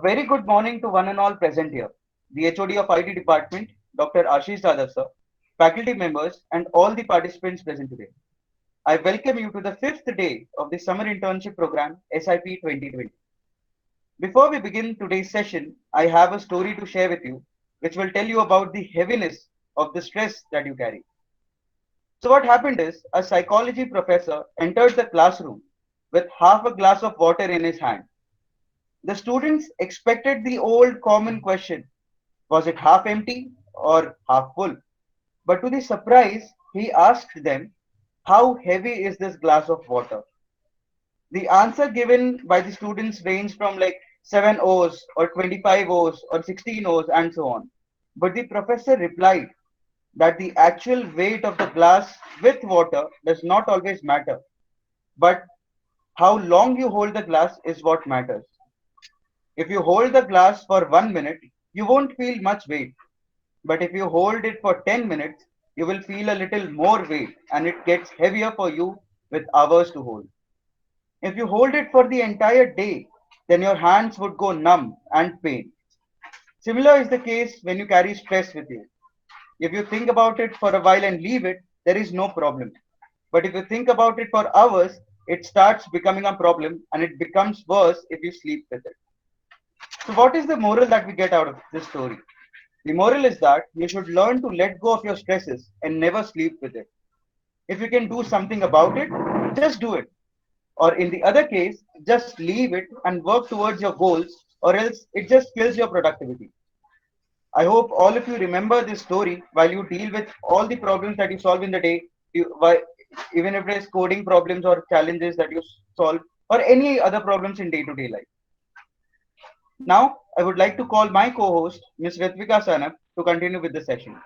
very good morning to one and all present here. The HOD of IT department, Dr. Ashish Dadav sir, faculty members, and all the participants present today. I welcome you to the fifth day of the summer internship program SIP 2020. Before we begin today's session, I have a story to share with you, which will tell you about the heaviness of the stress that you carry. So, what happened is a psychology professor entered the classroom with half a glass of water in his hand. The students expected the old common question, was it half empty or half full? But to the surprise, he asked them, how heavy is this glass of water? The answer given by the students ranged from like 7 O's or 25 O's or 16 O's and so on. But the professor replied that the actual weight of the glass with water does not always matter, but how long you hold the glass is what matters. If you hold the glass for 1 minute, you won't feel much weight. But if you hold it for 10 minutes, you will feel a little more weight and it gets heavier for you with hours to hold. If you hold it for the entire day, then your hands would go numb and pain. Similar is the case when you carry stress with you. If you think about it for a while and leave it, there is no problem. But if you think about it for hours, it starts becoming a problem and it becomes worse if you sleep with it. So, what is the moral that we get out of this story? The moral is that you should learn to let go of your stresses and never sleep with it. If you can do something about it, just do it. Or in the other case, just leave it and work towards your goals, or else it just kills your productivity. I hope all of you remember this story while you deal with all the problems that you solve in the day, even if it is coding problems or challenges that you solve, or any other problems in day to day life. Now, I would like to call my co host, Ms. Ritvika Sanap, to continue with the session.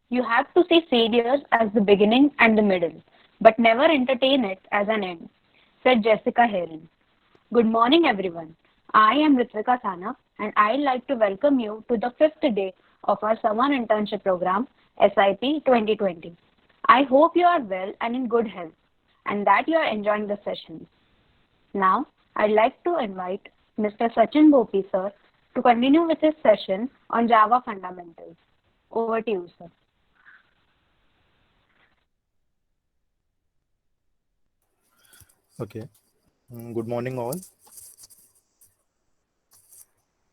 You have to see failure as the beginning and the middle, but never entertain it as an end, said Jessica Heron. Good morning, everyone. I am Ritvika Sana, and I'd like to welcome you to the fifth day of our summer internship program, SIP 2020. I hope you are well and in good health, and that you are enjoying the sessions. Now, I'd like to invite Mr. Sachin Bopi, sir, to continue with his session on Java fundamentals. Over to you, sir. Okay. Good morning, all.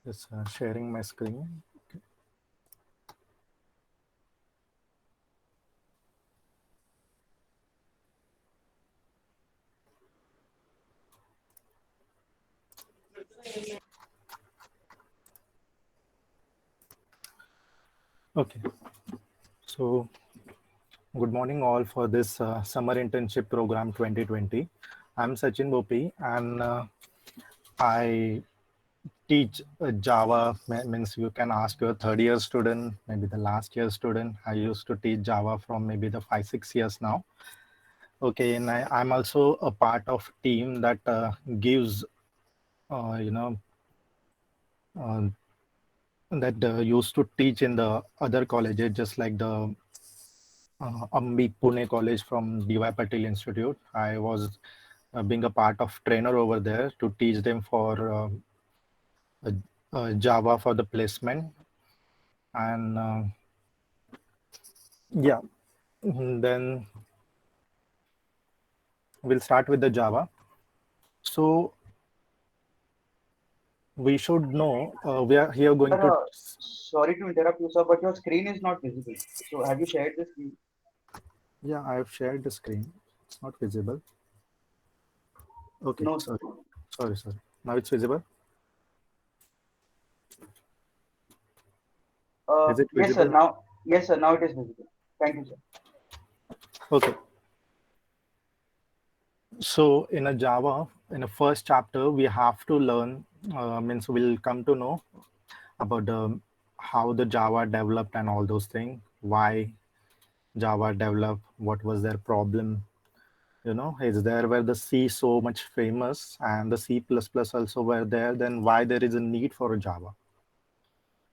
Just sharing my screen. Okay. Okay. So, good morning, all, for this summer internship program 2020. I'm Sachin Bopi, and I teach Java. Means you can ask your third year student, maybe the last year student. I used to teach Java from maybe the 5-6 years now. Okay, and I'm also a part of team that gives, uh, you know, uh, that used to teach in the other colleges, just like the Ambi Pune College from DY Patil Institute. I was being a part of trainer over there to teach them for uh, Java for the placement. And yeah, then we'll start with the Java. So we should know we are here going Sir, to. sorry to interrupt you, sir, but your screen is not visible. So, have you shared the screen? Yeah, I've shared the screen. It's not visible. Okay, No, sir. sorry. Now it's visible. Is it Yes, sir. visible? Now it is visible. Thank you, sir. Okay. So in a Java, in a first chapter, we have to learn, means we'll come to know about how the Java developed and all those things, why Java developed, what was their problem, is there where the C so much famous and the C++ also were there, then why there is a need for a Java.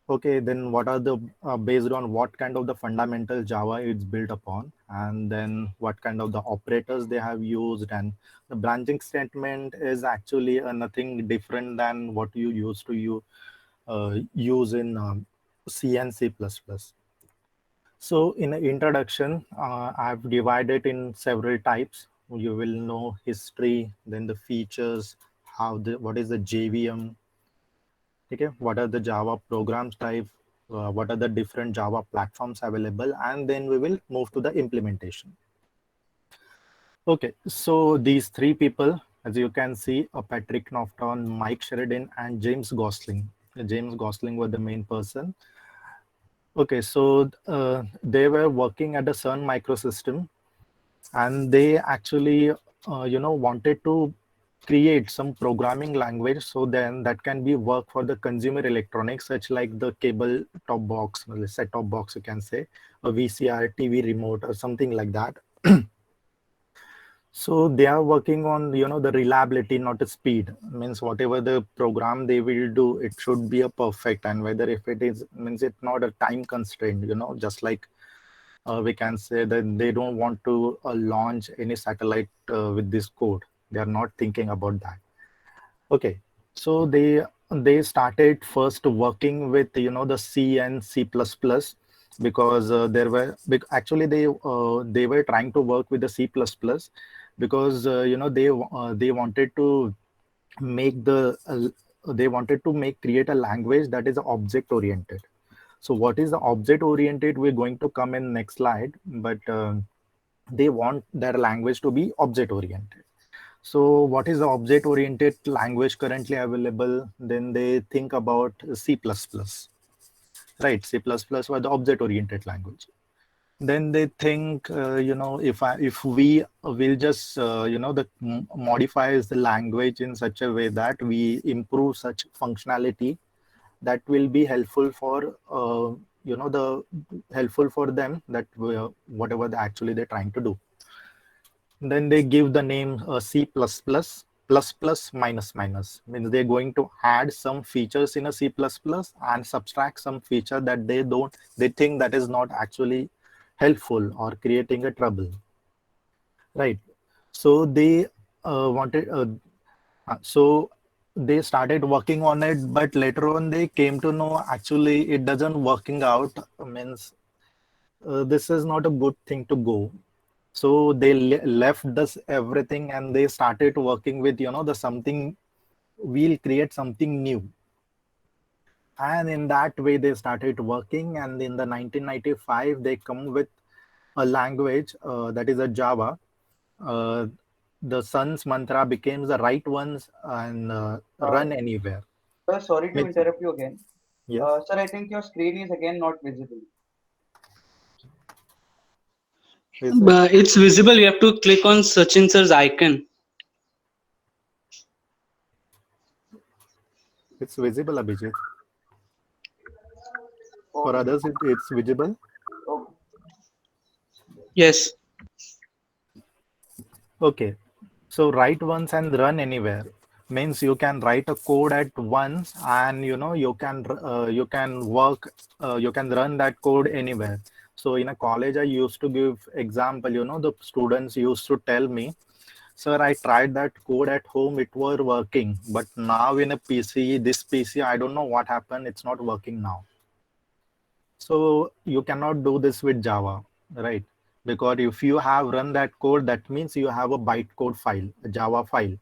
Okay, then what are the based on what kind of the fundamental Java it's built upon, and then what kind of the operators they have used, and the branching statement is actually nothing different than what you used to use in C and C++. So in the introduction, I've divided in several types. You will know history, then the features, what is the JVM, okay, what are the Java programs type, what are the different Java platforms available, and then we will move to the implementation. Okay, so these three people, as you can see, Patrick Norton, Mike Sheridan, and James Gosling. James Gosling were the main person. Okay, so they were working at the CERN Microsystem, and they actually, wanted to create some programming language so then that can be work for the consumer electronics, such like the cable top box, well, set top box, you can say, a VCR, TV remote, or something like that. So they are working on, the reliability, not the speed. Means whatever the program they will do, it should be a perfect, and whether if it is means it's not a time constraint, just like we can say that they don't want to launch any satellite with this code. They are not thinking about that. Okay, so they started first working with the C and C++ because actually they were trying to work with the C++ because they wanted to make create a language that is object oriented. So what is the object oriented? We're going to come in next slide, but they want their language to be object oriented. So what is the object oriented language currently available? Then they think about C++, right? C++ were the object oriented language. Then they think, if we will just, modifies the language in such a way that we improve such functionality, that will be helpful for, the helpful for them, that whatever actually they're trying to do. Then they give the name C++, plus plus minus minus, means they're going to add some features in a C++ and subtract some feature that they think that is not actually helpful or creating a trouble, right? So they wanted so they started working on it, but later on they came to know actually it doesn't working out, means this is not a good thing to go. So they left this everything and they started working with the something, we'll create something new. And in that way they started working, and in the 1995 they come with a language that is a Java. uh, the sun's mantra becomes the right ones and Uh, run anywhere. Sir, sorry to Means- interrupt you again. yes, Sir, I think your screen is again not visible. is it? It's visible. You have to click on Sachin sir's icon. It's visible, Abhijit. For Okay. others it's visible. Okay. Yes. Okay, so write once and run anywhere means you can write a code at once, and you can work, you can run that code anywhere. So in a college I used to give example, the students used to tell me, sir, I tried that code at home, it were working, but now in a PC, this PC, I don't know what happened, it's not working now. So you cannot do this with Java, right? Because if you have run that code, that means you have a bytecode file, a Java file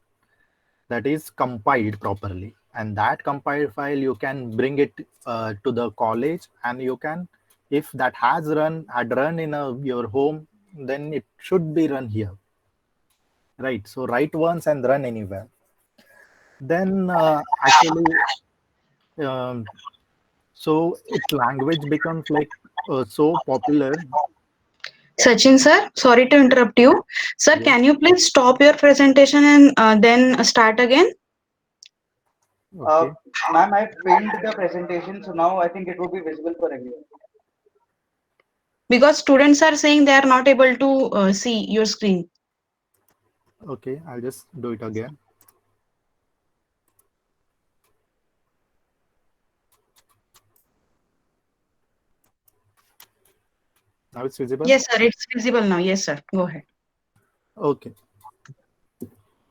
that is compiled properly. And that compiled file, you can bring it to the college, and you can, if that had run in your home, then it should be run here, right? So write once and run anywhere. Then actually, um, so its language becomes like so popular. Sachin sir, sorry to interrupt you. Sir, Yes. can you please stop your presentation and then start again? Uh, Okay. Ma'am, I pinned the presentation, so now I think it will be visible for everyone. Because students are saying they are not able to see your screen. Okay, I'll just do it again. Now it's visible? Yes, sir. It's visible now. Yes, sir. Go ahead. Okay.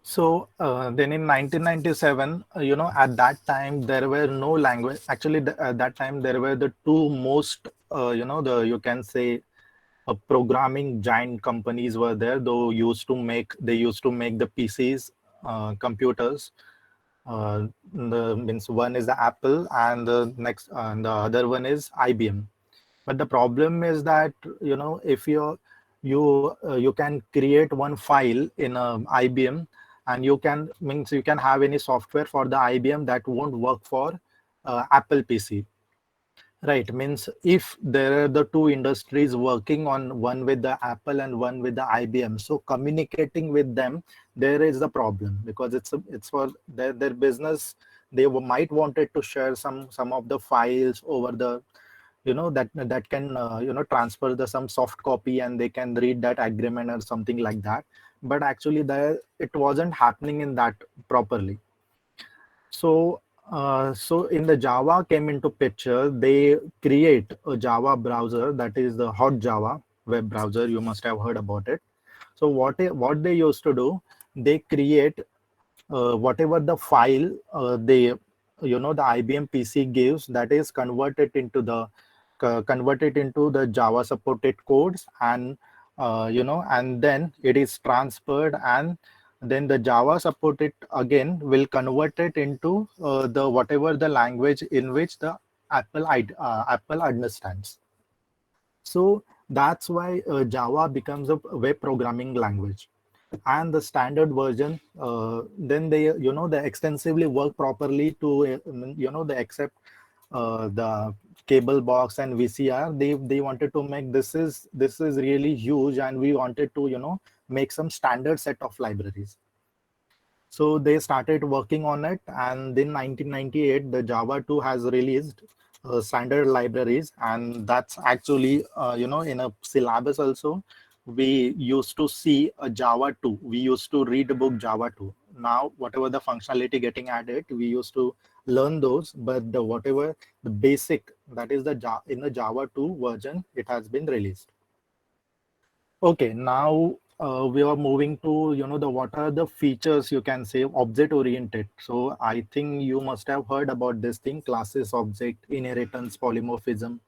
So then in 1997, at that time there were no language. Actually, at that time there were the two most, you can say, programming giant companies were there. Though they used to make the PCs, computers. Means one is the Apple, and the other one is IBM. But the problem is that, if you can create one file in a IBM, and you can have any software for the IBM that won't work for Apple PC. Right, means if there are the two industries working on, one with the Apple and one with the IBM, so communicating with them, there is the problem, because it's for their business. They might wanted to share some of the files over the, that can transfer the some soft copy, and they can read that agreement or something like that. But actually it wasn't happening in that properly. So in the Java came into picture, they create a Java browser, that is the Hot Java web browser. You must have heard about it. So what they used to do, they create whatever the file the IBM PC gives, that is converted into the Java supported codes, and and then it is transferred, and then the Java supported again will convert it into the whatever the language in which the Apple understands. So that's why Java becomes a web programming language. And the standard version, then they extensively work properly to they accept the cable box and VCR. They wanted to make, this is really huge, and we wanted to make some standard set of libraries. So they started working on it, and in 1998 the Java 2 has released standard libraries. And that's actually in a syllabus also, we used to see a Java 2. We used to read the book Java 2. Now whatever the functionality getting added, we used to learn those, but whatever the basic, that is in the Java 2 version, it has been released. Okay, now we are moving to, what are the features, you can say, object oriented. So I think you must have heard about this thing: classes, object, inheritance, polymorphism,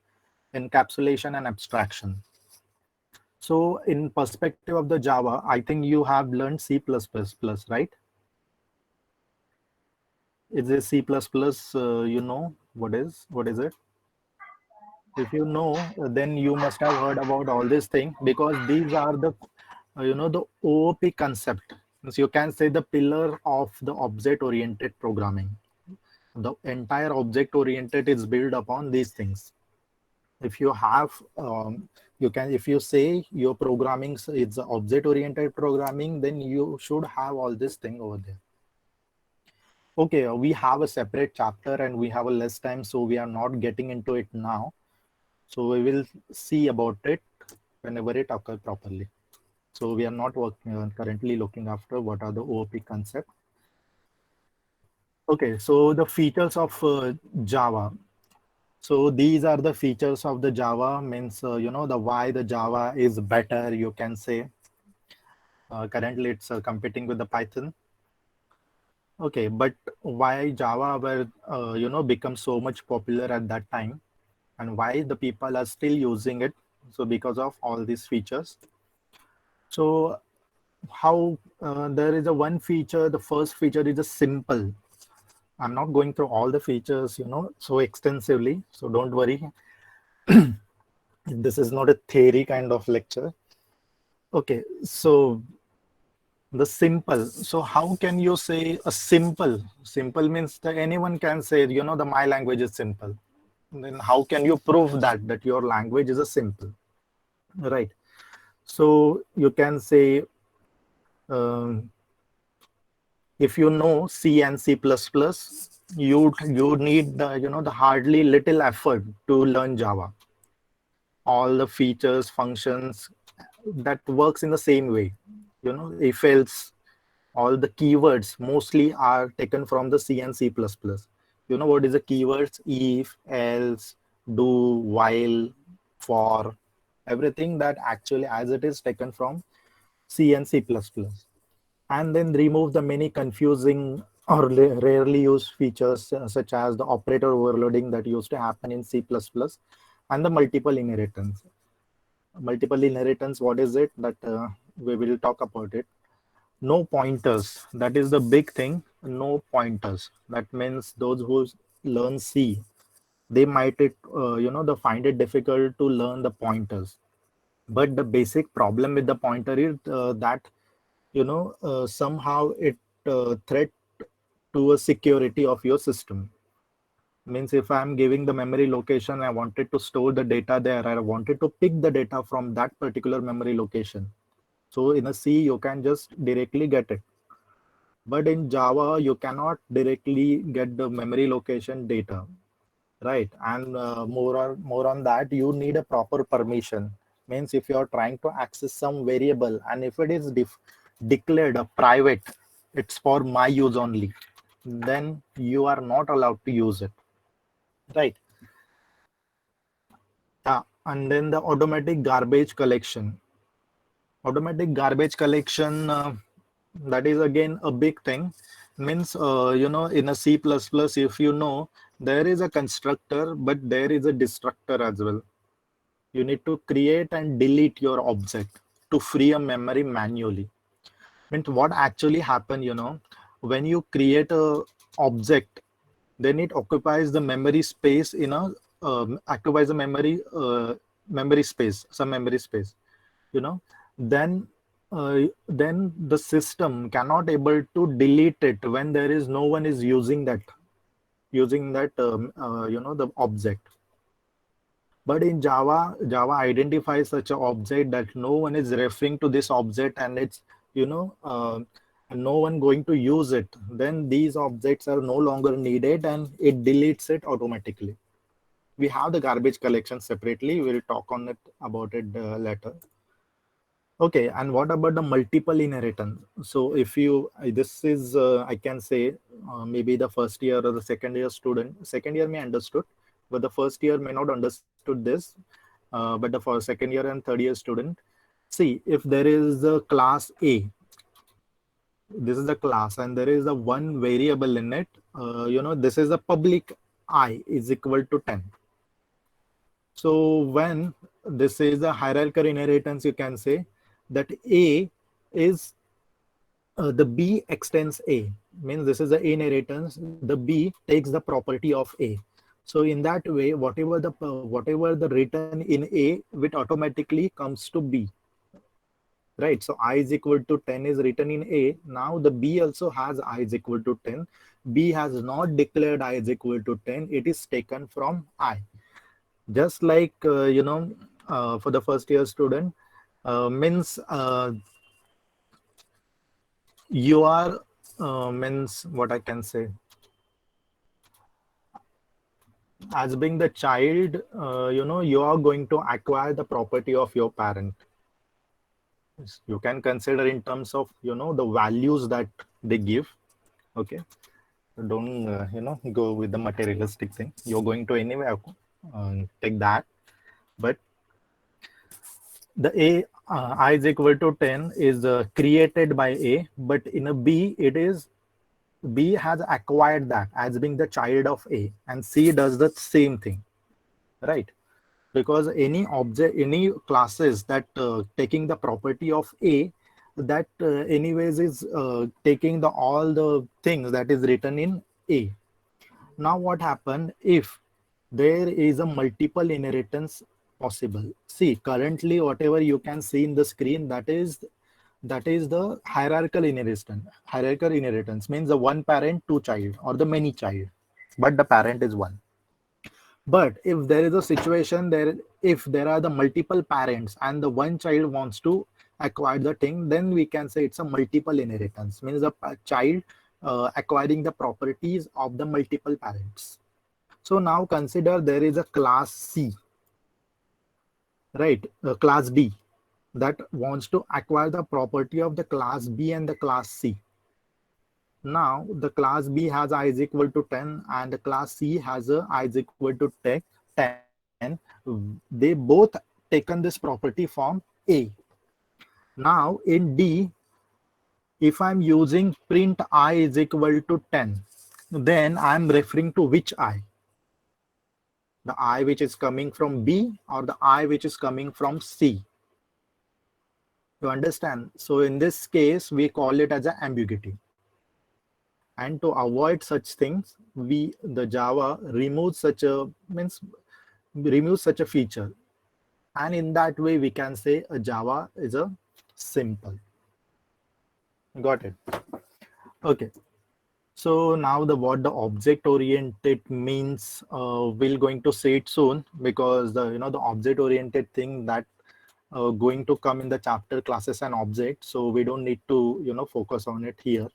encapsulation, and abstraction. So in perspective of the Java, I think you have learned C++, right? Is this C++, what is it? If you know, then you must have heard about all these things, because these are the the OOP concept. So you can say the pillar of the object oriented programming. The entire object oriented is built upon these things. If you have if you say your programming it's object oriented programming, then you should have all this thing over there. Okay, we have a separate chapter and we have a less time, so we are not getting into it now. So we will see about it whenever it occurs properly. So we are not currently looking after what are the OOP concept. Okay, so the features of Java. So these are the features of the Java, means the why the Java is better, you can say. Currently it's competing with the Python. Okay, but why Java were become so much popular at that time, and why the people are still using it? So because of all these features. So how there is a one feature, the first feature is a simple. I'm not going through all the features so extensively, so don't worry. This is not a theory kind of lecture. Okay, so the simple. So how can you say a simple? Simple means that anyone can say, the my language is simple. Then how can you prove that your language is a simple, right? So you can say, if you know C and C++, you need the hardly little effort to learn Java. All the features, functions, that works in the same way. If else, all the keywords mostly are taken from the C and C++. You know what is the keywords? If, else, do, while, for, everything that actually as it is taken from C and C++, and then remove the many confusing or rarely used features such as the operator overloading that used to happen in C++ and the multiple inheritance. Multiple inheritance, what is it? That we will talk about it. No pointers, that is the big thing. No pointers, that means those who learn C, they might they find it difficult to learn the pointers. But the basic problem with the pointer is that somehow it threat to a security of your system. Means if I'm giving the memory location, I wanted to store the data there, I wanted to pick the data from that particular memory location. So in a C, you can just directly get it. But in Java, you cannot directly get the memory location data, right? And more on that, you need a proper permission. Means if you are trying to access some variable, and if it is declared a private, it's for my use only, then you are not allowed to use it, right? And then the automatic garbage collection. Automatic garbage collection, that is again a big thing. Means in a C++, if there is a constructor, but there is a destructor as well. You need to create and delete your object to free a memory manually. Means what actually happen, when you create a object, then it occupies the memory space in a occupies the memory space, some memory space, you know then the system cannot able to delete it when there is no one is using that the object. But in Java identifies such an object that no one is referring to this object, and it's no one going to use it. Then these objects are no longer needed, and it deletes it automatically. We have the garbage collection separately. We'll talk on it about it later. Okay, and what about the multiple inheritance? So if you, this is, I can say, maybe the first year or the second year student, second year may understood, but the first year may not understood this. But the for second year and third year student, see, if there is a class A, this is the class, and there is a one variable in it, this is a public I is equal to 10. So when this is a hierarchical inheritance, you can say that A is the B extends A, means this is the inheritance, the B takes the property of A. So in that way, whatever the written in A, which automatically comes to B, right? So I is equal to 10 is written in A. Now the B also has I is equal to 10. B has not declared I is equal to 10. It is taken from I. Just like, for the first year student, means you are, means what I can say, as being the child, you are going to acquire the property of your parent. You can consider in terms of, the values that they give. Okay. Don't, go with the materialistic thing. You're going to anyway take that. But the A, I is equal to 10 is created by A, but in a B, B has acquired that as being the child of A, and C does the same thing, right? Because any object, any classes that taking the property of A, that anyways is taking all the things that is written in A. Now what happened if there is a multiple inheritance possible? See, currently whatever you can see in the screen, that is the hierarchical inheritance. Hierarchical inheritance means the one parent, two child, or the many child, but the parent is one. But if there is a situation if there are the multiple parents and the one child wants to acquire the thing, then we can say it's a multiple inheritance, means the child acquiring the properties of the multiple parents. So now consider there is a class C, right? Class D that wants to acquire the property of the class B and the class C. Now the class B has I is equal to 10 and the class C has a I is equal to 10. They both taken this property from A. Now in D, if I'm using print I is equal to 10, then I'm referring to which I? The I which is coming from B or the I which is coming from C? You understand? So in this case, we call it as an ambiguity. And to avoid such things, the Java removes such a feature. And in that way, we can say a Java is a simple. Got it? Okay. So now what the object oriented means, we're going to see it soon, because the object oriented thing that going to come in the chapter classes and objects. So we don't need to focus on it here.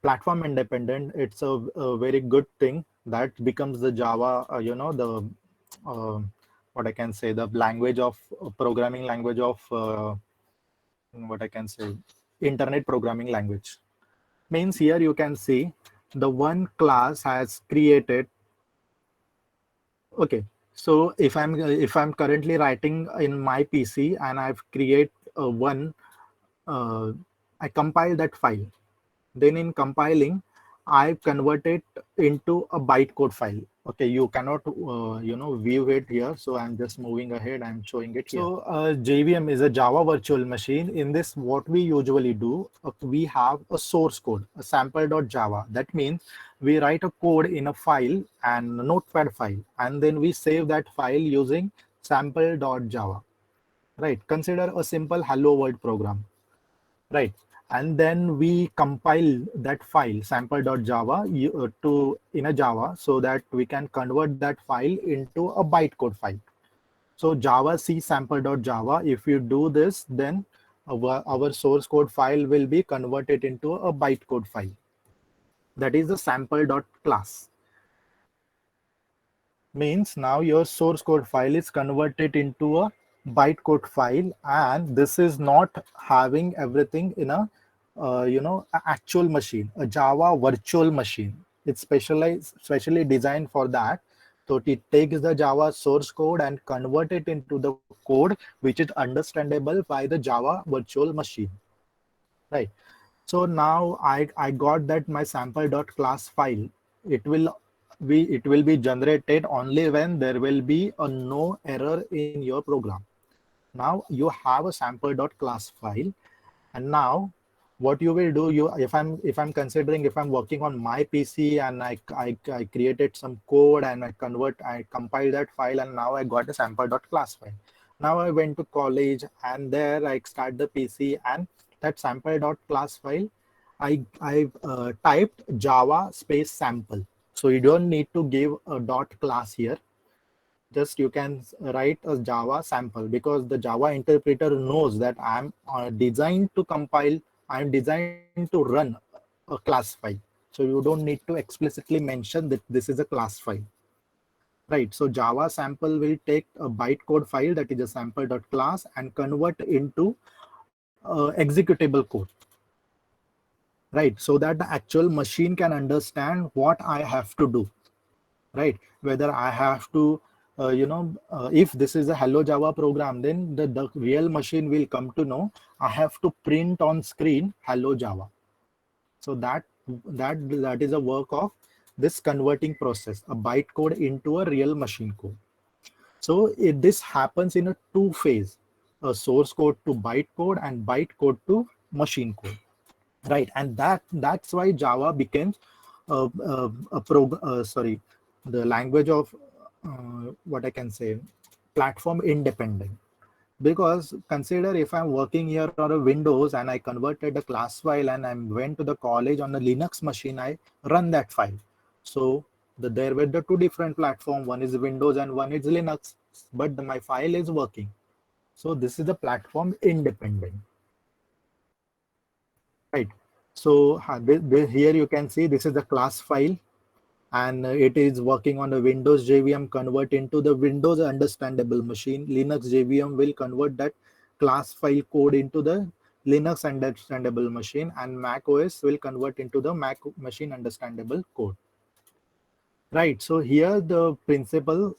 Platform independent, it's a very good thing that becomes the Java, what I can say, the language of programming language of what I can say, internet programming language. Means here you can see the one class has created. Okay, so if I'm currently writing in my PC and I've create I compile that file. Then in compiling, I convert it into a bytecode file. Okay, you cannot view it here, so I'm just moving ahead. I'm showing it here. So JVM is a Java virtual machine. In this, what we usually do, we have a source code, a sample.java. That means we write a code in a file and notepad file, and then we save that file using sample.java. Right? Consider a simple hello world program. Right? And then we compile that file sample.java in a Java, so that we can convert that file into a bytecode file. So Java C sample.java, if you do this, then our source code file will be converted into a bytecode file. That is the sample.class. Means now your source code file is converted into a bytecode file, and this is not having everything in a actual machine, a Java virtual machine. It's specially designed for that. So it takes the Java source code and convert it into the code which is understandable by the Java virtual machine. Right. So now I got that my sample.class file. It will be generated only when there will be a no error in your program. Now you have a sample.class file, and now what you will do, if I'm considering, if I'm working on my PC and I created some code and I compile that file, and now I got a sample.class file. Now I went to college and there I start the PC, and that sample.class file, I typed Java space sample. So you don't need to give a dot class here. Just you can write a Java sample, because the Java interpreter knows that I'm designed to compile, I'm designed to run a class file. So you don't need to explicitly mention that this is a class file. Right, so Java sample will take a bytecode file, that is a sample.class, and convert into executable code. Right, so that the actual machine can understand what I have to do. Right, whether I have to if this is a hello Java program, then the real machine will come to know I have to print on screen hello Java. So that is a work of this converting process, a bytecode into a real machine code. So this happens in a two phase, a source code to bytecode and bytecode to machine code. Right, and that's why Java becomes the language of what I can say, platform independent. Because consider if I'm working here on a Windows and I converted a class file and I went to the college on a Linux machine, I run that file. So there were the two different platforms, one is Windows and one is Linux, but my file is working. So this is the platform independent. Right. So here you can see this is the class file, and it is working on a Windows JVM, convert into the Windows understandable machine. Linux JVM will convert that class file code into the Linux understandable machine, and Mac OS will convert into the Mac machine understandable code. Right, so here the principle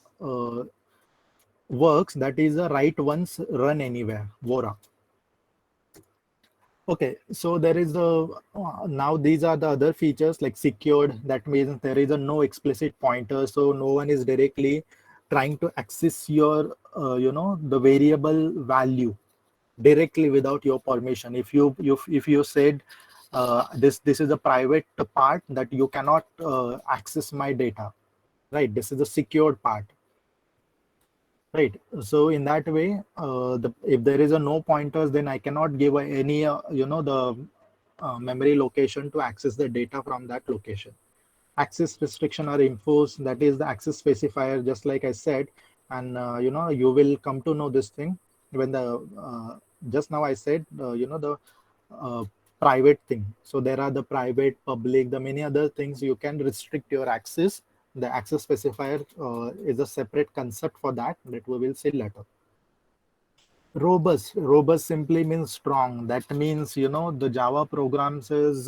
works, that is a write once, run anywhere, VORA. Okay, so there is a now these are the other features like secured. That means there is a no explicit pointer, so no one is directly trying to access your the variable value directly without your permission. If you said this is a private part that you cannot access my data, right? This is a secured part. Right. So in that way, if there is a no pointers, then I cannot give any, the memory location to access the data from that location. Access restriction are enforced. That is the access specifier, just like I said. And, you will come to know this thing when just now I said, the uh, private thing. So there are the private, public, the many other things you can restrict your access. The access specifier is a separate concept for that we will see later. Robust simply means strong. That means, the Java programs is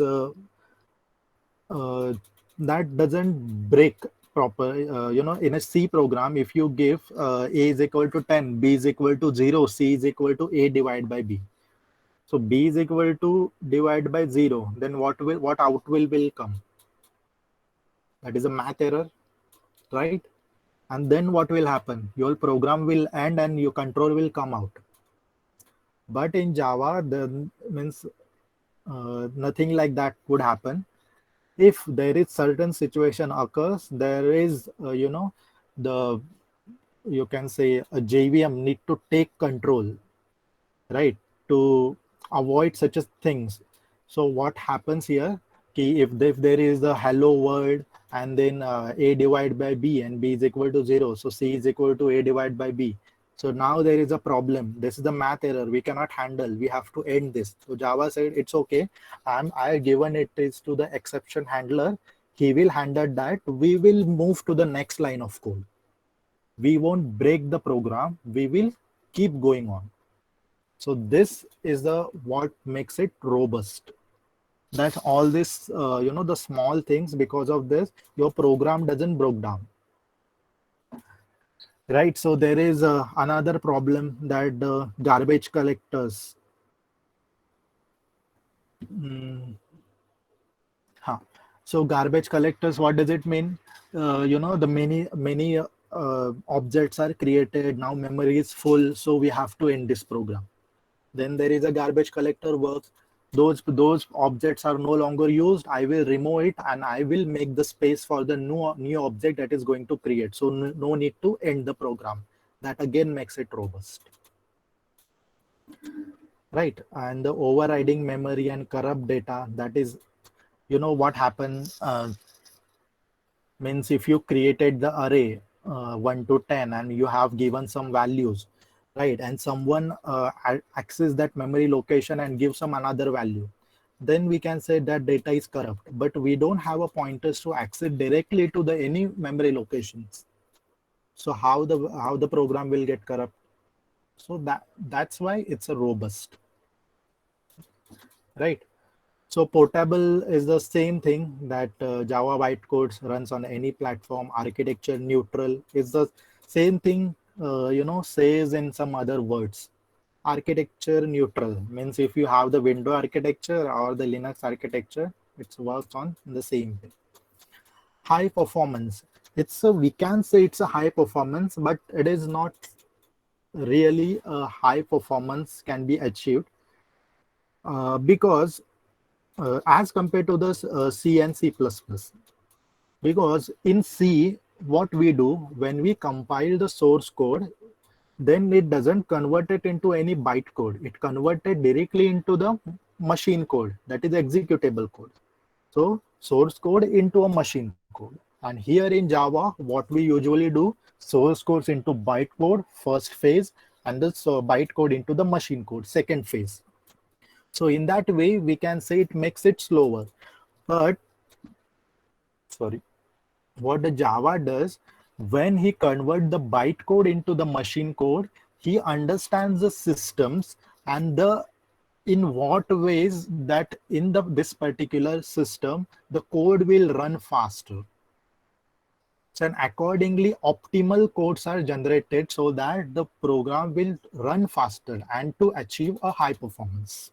that doesn't break proper. In a C program, if you give A is equal to 10, B is equal to 0, C is equal to A divided by B. So B is equal to divided by 0, then what out will come? That is a math error, right? And then what will happen? Your program will end and your control will come out. But in Java, the means nothing like that would happen. If there is certain situation occurs, there is you can say a JVM need to take control, right, to avoid such a things. So what happens here? If there is a hello world and then A divided by B and B is equal to 0, so C is equal to A divided by B. So now there is a problem. This is the math error we cannot handle. We have to end this. So Java said it's okay. I given it is to the exception handler. He will handle that. We will move to the next line of code. We won't break the program. We will keep going on. So this is what makes it robust. That all this, the small things, because of this, your program doesn't break down. Right. So there is another problem that the garbage collectors. So garbage collectors, what does it mean? The many objects are created. Now memory is full. So we have to end this program. Then there is a garbage collector works. Those objects are no longer used. I will remove it and I will make the space for the new object that is going to create. So no need to end the program. That again makes it robust. Right. And the overriding memory and corrupt data, that is, what happens means if you created the array 1 to 10 and you have given some values, right, and someone access that memory location and give some another value, then we can say that data is corrupt. But we don't have a pointers to access directly to the any memory locations. So how the program will get corrupt? So that's why it's a robust, right? So portable is the same thing that Java bytecodes runs on any platform. Architecture neutral is the same thing, says in some other words. Architecture neutral means if you have the window architecture or the Linux architecture, it works on the same way. High performance. We can say it's a high performance, but it is not really a high performance can be achieved because as compared to the C and C++. Because in C, what we do when we compile the source code, then it doesn't convert it into any byte code. It converted directly into the machine code, that is executable code. So source code into a machine code. And here in Java, what we usually do, source codes into byte code, first phase, and the byte code into the machine code, second phase. So in that way, we can say it makes it slower. But, what the Java does, when he convert the byte code into the machine code, he understands the systems and in what ways that in this particular system, the code will run faster. And accordingly, optimal codes are generated so that the program will run faster and to achieve a high performance.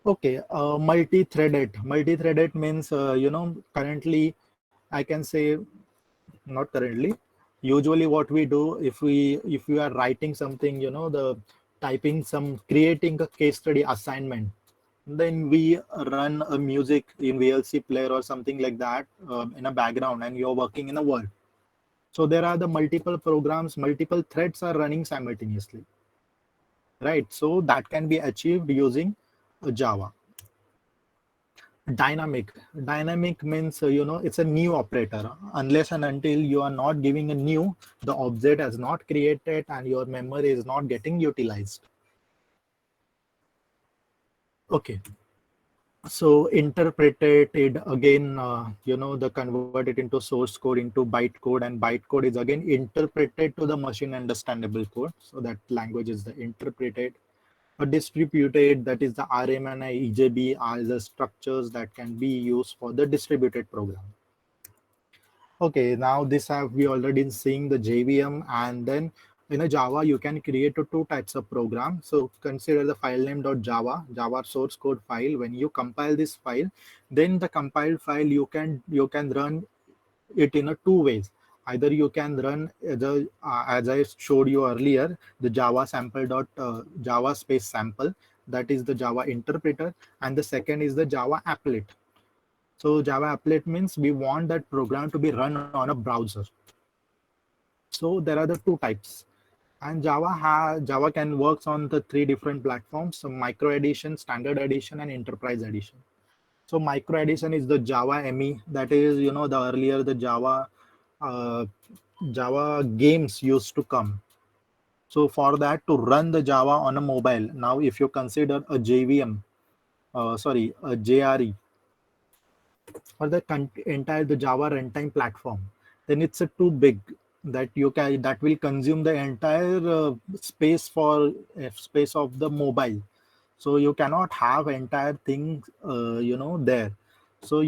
Okay, multi-threaded. Multi-threaded means, currently I can say, not currently. Usually what we do, if we are writing something, the typing some, creating a case study assignment, then we run a music in VLC player or something like that in a background, and you're working in a world. So there are the multiple programs, multiple threads are running simultaneously, right? So that can be achieved using Java. Dynamic means, it's a new operator. Unless and until you are not giving a new, the object has not created and your memory is not getting utilized. Okay. So interpreted again, the convert it into source code into bytecode, and bytecode is again interpreted to the machine understandable code. So that language is the interpreted. A distributed, that is the RM and EJB, are the structures that can be used for the distributed program. Okay, now this have we already seeing the JVM, and then in a Java you can create two types of program. So consider the file name .java, Java source code file. When you compile this file, then the compiled file you can run it in a two ways. Either you can run the as I showed you earlier, the Java sample Java space sample, that is the Java interpreter, and the second is the Java applet. So Java applet means we want that program to be run on a browser. So there are the two types. And Java can works on the three different platforms: so micro edition, standard edition, and enterprise edition. So micro edition is the Java ME, that is, the earlier the uh, Java games used to come. So for that to run the Java on a mobile, now if you consider a JVM, a JRE, for the entire the Java runtime platform, then it's a too big, that will consume the entire space of the mobile. So you cannot have entire thing there. So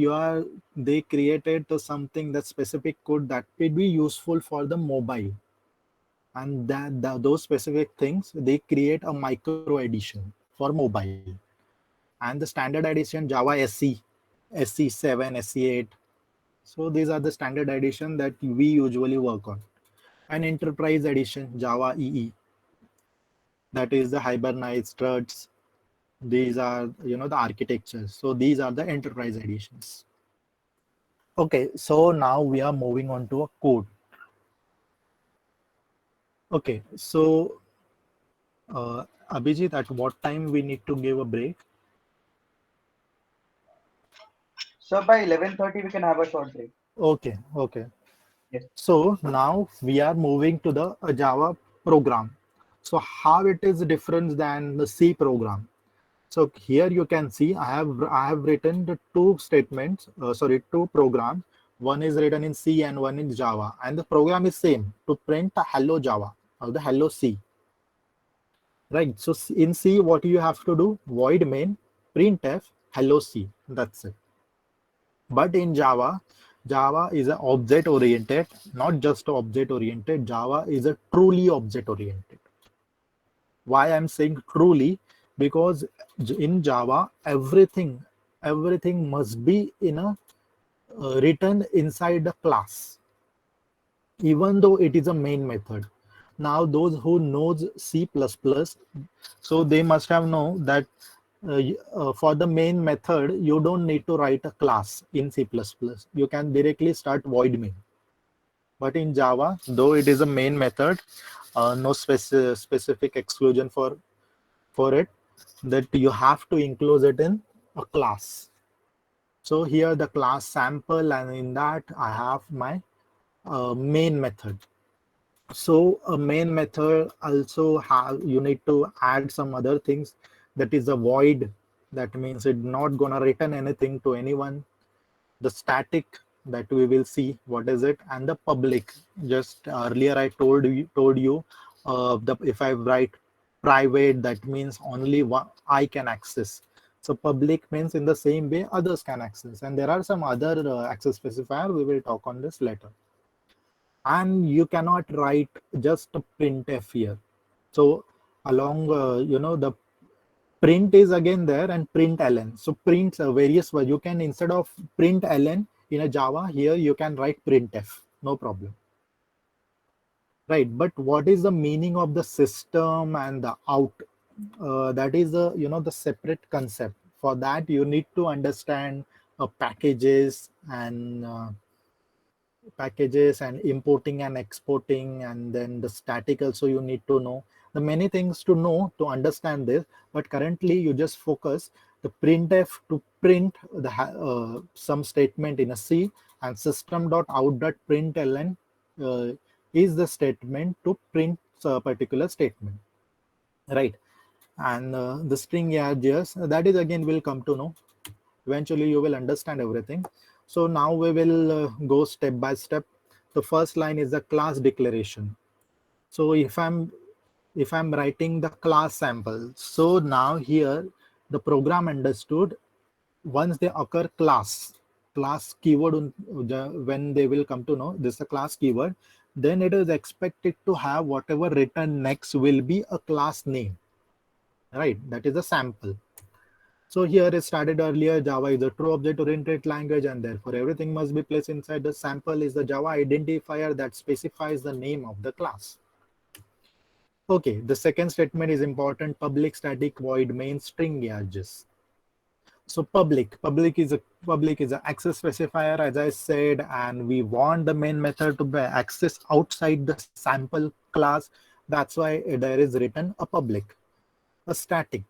they created something, that specific code that will be useful for the mobile, and those specific things they create a micro edition for mobile. And the standard edition Java SE7, SE8. So these are the standard edition that we usually work on. And enterprise edition Java EE, that is the Hibernate, Struts. These are, the architectures. So these are the enterprise editions. Okay, so now we are moving on to a code. Okay, so Abhijit, at what time we need to give a break? So by 11:30 we can have a short break. Okay, okay. Yes. So now we are moving to the Java program. So how it is different than the C program? So here you can see I have written the two programs. One is written in C and one in Java, and the program is same, to print a hello Java or the hello C. Right. So in C, what you have to do? Void main, printf, hello C. That's it. But in Java is an object oriented, not just object oriented. Java is a truly object oriented. Why I'm saying truly? Because in Java, everything must be in a written inside the class, even though it is a main method. Now those who knows C++, so they must have known that for the main method you don't need to write a class in C++. You can directly start void main. But in Java, though it is a main method, no specific exclusion for it, that you have to include it in a class. So here the class sample, and in that I have my main method. So a main method also you need to add some other things. That is a void. That means it's not gonna return anything to anyone. The static, that we will see what is it, and the public. Just earlier I told you if I write private, that means only one I can access. So public means in the same way others can access, and there are some other access specifier. We will talk on this later. And you cannot write just a printf here. So along, the print is again there and println. So prints various words. You can, instead of println in a Java, here you can write printf, no problem. Right, but what is the meaning of the system and the out? That is the separate concept. For that, you need to understand packages and importing and exporting, and then the static also you need to know. The many things to know to understand this, but currently you just focus the printf to print the some statement in a C, and system.out.println is the statement to print a particular statement, right? And the string args, that is again will come to know. Eventually you will understand everything. So now we will go step by step. The first line is the class declaration. So if I'm writing the class sample, so now here the program understood once they occur class keyword, when they will come to know this is a class keyword, then it is expected to have whatever written next will be a class name, right? That is a sample. So here it started earlier, Java is a true object-oriented language, and therefore everything must be placed inside the sample is the Java identifier that specifies the name of the class. Okay, the second statement is important, public static void main string args. So public is a access specifier, as I said, and we want the main method to be accessed outside the sample class. That's why there is written a public. A static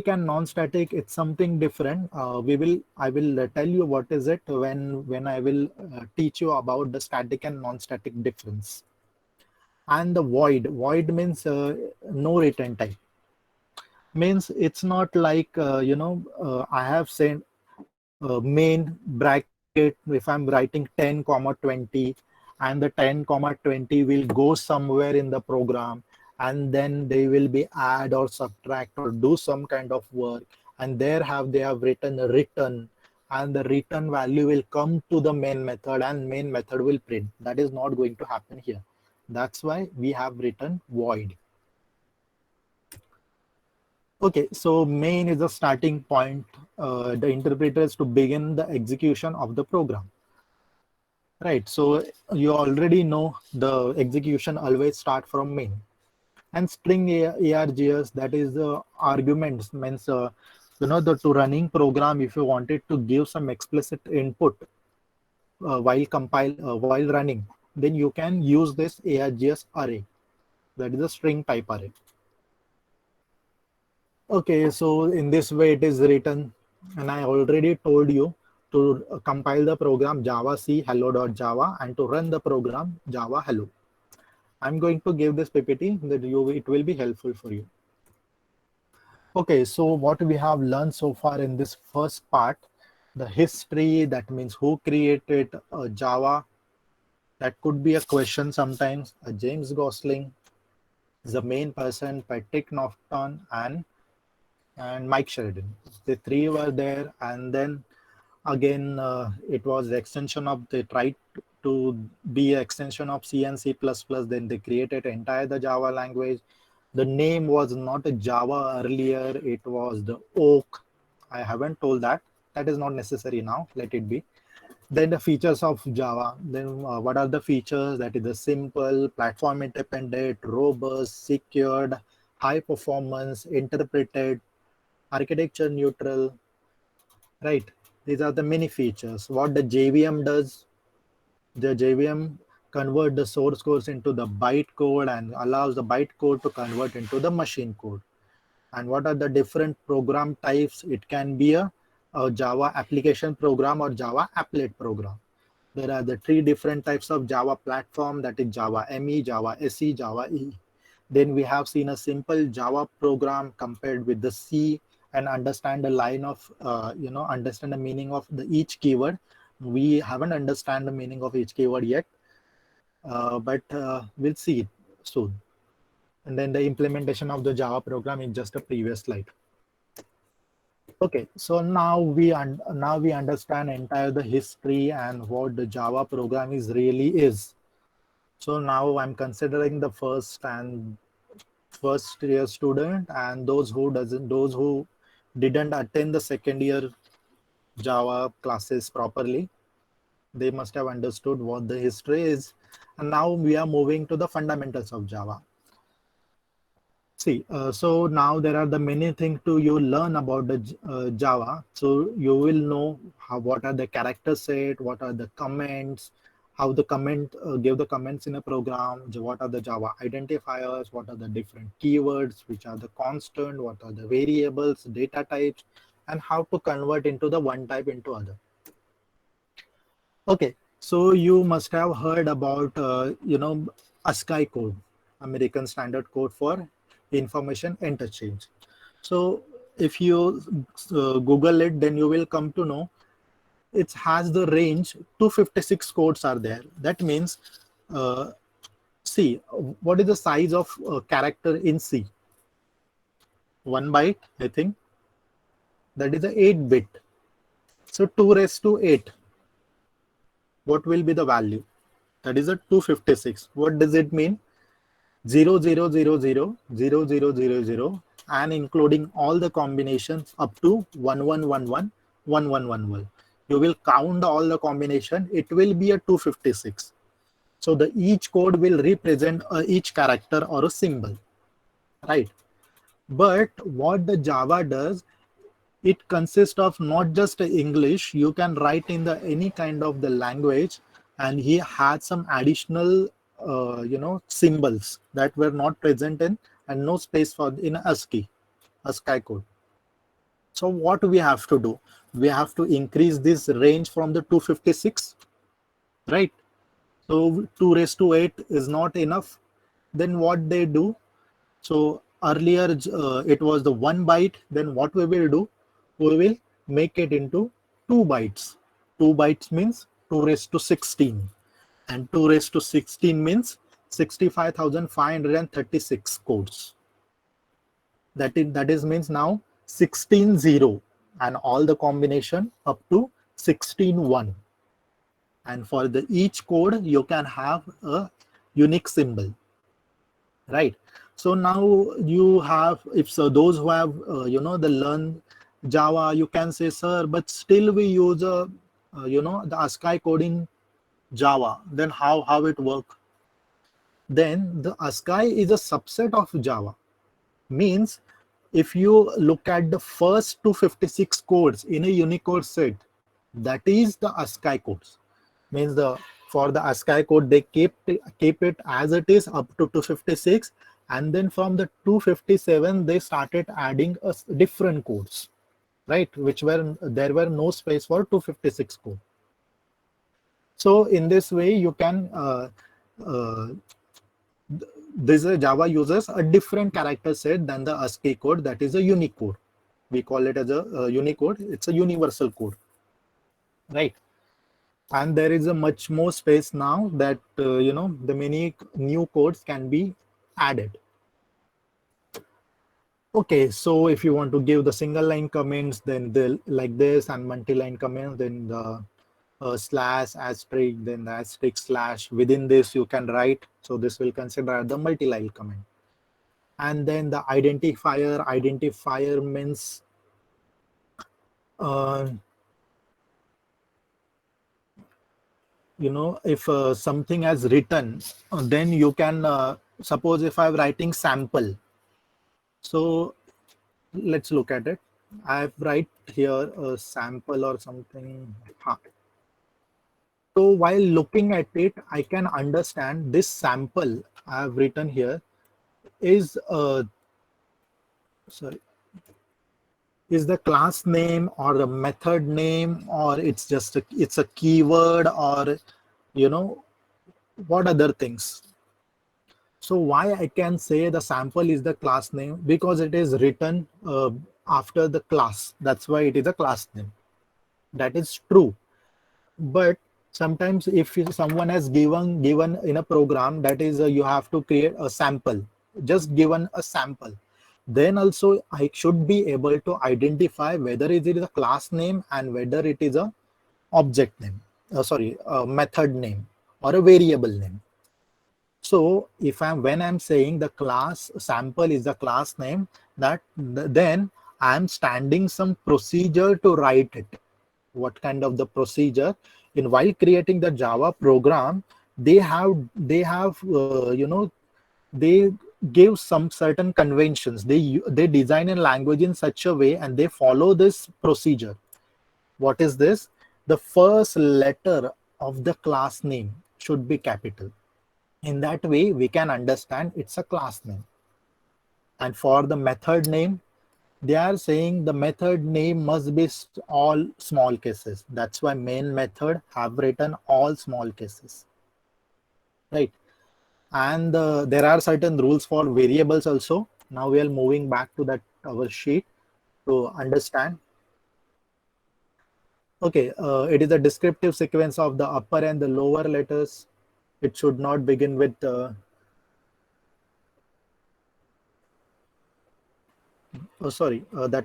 and non-static, it's something different. I will tell you what is it when I will teach you about the static and non-static difference. And the void means no return type. Means it's not like I have said main bracket, if I'm writing 10,20, and the 10,20 will go somewhere in the program, and then they will be add or subtract or do some kind of work, and they have written a return, and the return value will come to the main method and main method will print. That is not going to happen here. That's why we have written void. Okay, so main is the starting point. The interpreter is to begin the execution of the program. Right, so you already know the execution always start from main. And string args, that is the arguments, means to running program, if you wanted to give some explicit input while running, then you can use this args array. That is a string type array. Okay, so in this way it is written, and I already told you to compile the program Java C hello.java and to run the program Java hello. I'm going to give this PPT that it will be helpful for you. Okay, so what we have learned so far in this first part, the history, that means who created Java. That could be a question sometimes. James Gosling is the main person, Patrick Norton and Mike Sheridan. The three were there, and then again it was the extension of, they tried to be an extension of C and C++. Then they created entire the Java language. The name was not a Java earlier, it was the Oak. I haven't told that. That is not necessary now. Let it be. Then the features of Java. Then what are the features? That is the simple, platform independent, robust, secured, high performance, interpreted, architecture neutral, right? These are the many features. What the JVM does, the JVM convert the source code into the bytecode and allows the bytecode to convert into the machine code. And what are the different program types? It can be a Java application program or Java applet program. There are the three different types of Java platform, that is Java ME, Java SE, Java E. Then we have seen a simple Java program compared with the C, and understand the line of, understand the meaning of each keyword. We haven't understand the meaning of each keyword yet, but we'll see it soon. And then the implementation of the Java program in just a previous slide. Okay, so now we understand entire the history and what the Java program is really is. So now I'm considering the first year student and those who didn't attend the second year Java classes properly. They must have understood what the history is. And now we are moving to the fundamentals of Java. See, so now there are the many things to you learn about the Java. So you will know what are the character set, what are the comments, how the comment give the comments in a program, what are the Java identifiers, what are the different keywords, which are the constant, what are the variables, data types, and how to convert into the one type into other. Okay, so you must have heard about ASCII code, American Standard Code for Information Interchange. So if you Google it, then you will come to know it has the range 256 codes are there. That means, see, what is the size of character in C? 1 byte, I think. That is a 8-bit. So 2 raised to 8. What will be the value? That is a 256. What does it mean? 00000000 and including all the combinations up to 11111111. You will count all the combination. It will be a 256. So the each code will represent each character or a symbol, right? But what the Java does, it consists of not just English. You can write in the any kind of the language, and he had some additional symbols that were not present in and no space for in ASCII code. So what we have to do, we have to increase this range from the 256, right? So 2 raised to 8 is not enough. Then what they do, so earlier it was the 1 byte. Then what we will do, we will make it into 2 bytes. 2 bytes means 2 raised to 16. And 2 raised to 16 means 65,536 codes. That is means now 16-0 and all the combination up to 16-1. And for the each code, you can have a unique symbol, right? So now you have, if so, those who have the learn Java, you can say, sir, but still we use the ASCII code in Java. Then how it work? Then the ASCII is a subset of Java. Means if you look at the first 256 codes in a Unicode set, that is the ASCII codes. Means for the ASCII code they keep it as it is up to 256, and then from the 257 they started adding different codes, right? There were no space for 256 code. So in this way you can this Java uses a different character set than the ASCII code, that is a Unicode. We call it as a Unicode. It's a universal code, right? And there is a much more space now that the many new codes can be added. Okay, so if you want to give the single line comments, then like this, and multi-line comments, then the slash, asterisk, then the asterisk slash. Within this you can write. So this will consider the multi-line comment. And then the identifier. Identifier means if something has written, then you can suppose if I'm writing sample. So let's look at it. I write here a sample or something. So while looking at it, I can understand this sample I have written here is is the class name or the method name, or it's just it's a keyword, or what other things. So why I can say the sample is the class name, because it is written after the class. That's why it is a class name. That is true. But sometimes if someone has given in a program that is you have to create a sample, just given a sample, then also I should be able to identify whether it is a class name and whether it is a object name, a method name or a variable name. So if when I'm saying the class sample is the class name, then I'm standing some procedure to write it. What kind of the procedure? In while creating the Java program, they they give some certain conventions. They design a language in such a way and they follow this procedure. What is this? The first letter of the class name should be capital. In that way, we can understand it's a class name. And for the method name, they are saying the method name must be all small cases. That's why main method have written all small cases, right? And there are certain rules for variables also. Now we are moving back to that our sheet to understand. Okay, it is a descriptive sequence of the upper and the lower letters. It should not begin with that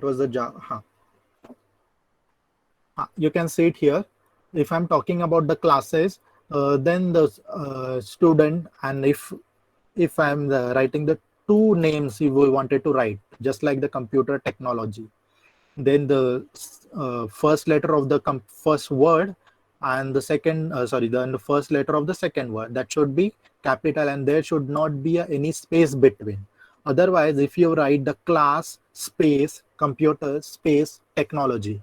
was the you can see it here. If I'm talking about the classes, then the student, and if I'm writing the two names we wanted to write, just like the computer technology, then the first letter of the first word and the second then the first letter of the second word, that should be capital, and there should not be any space between. Otherwise, if you write the class space computer space technology,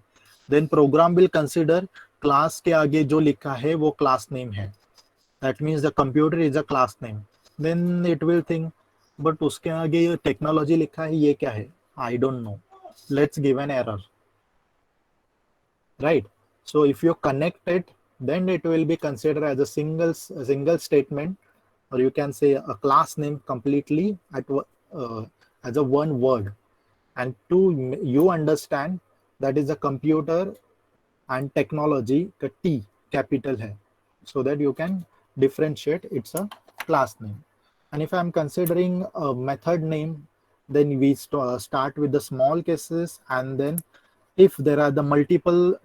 then program will consider class के आगे जो लिखा है वो class name है. That means the computer is a class name. Then it will think, but उसके आगे technology लिखा है, ये क्या है? I don't know. Let's give an error. Right? So if you connect it, then it will be considered as a single statement, or you can say a class name completely as a one word. And you understand that is a computer and technology का T capital है, so that you can differentiate it's a class name. And if I'm considering a method name, then we start with the small cases, and then if there are the multiple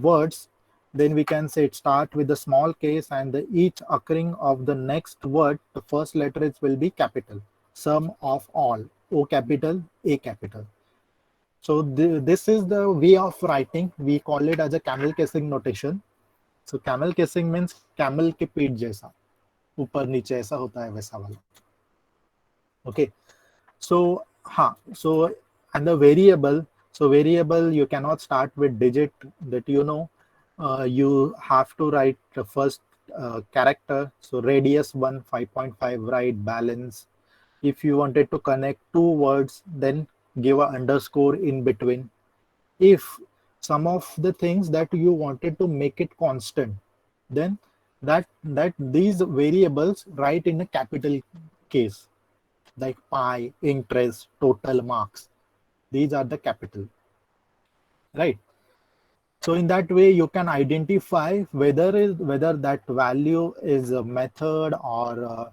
words, then we can say it start with the small case, and each occurring of the next word, the first letter will be capital. Sum of all, O capital, A capital. So this is the way of writing. We call it as a camel casing notation. So camel casing means camel के पीठ जैसा, ऊपर नीचे ऐसा होता है वैसा वाला. Okay. So and the variable. So variable, you cannot start with digit, that you have to write the first character. So radius 1, 5.5, write balance. If you wanted to connect two words, then give a underscore in between. If some of the things that you wanted to make it constant, then that these variables write in a capital case, like pi, interest, total, marks. These are the capital, right? So in that way, you can identify whether that value is a method or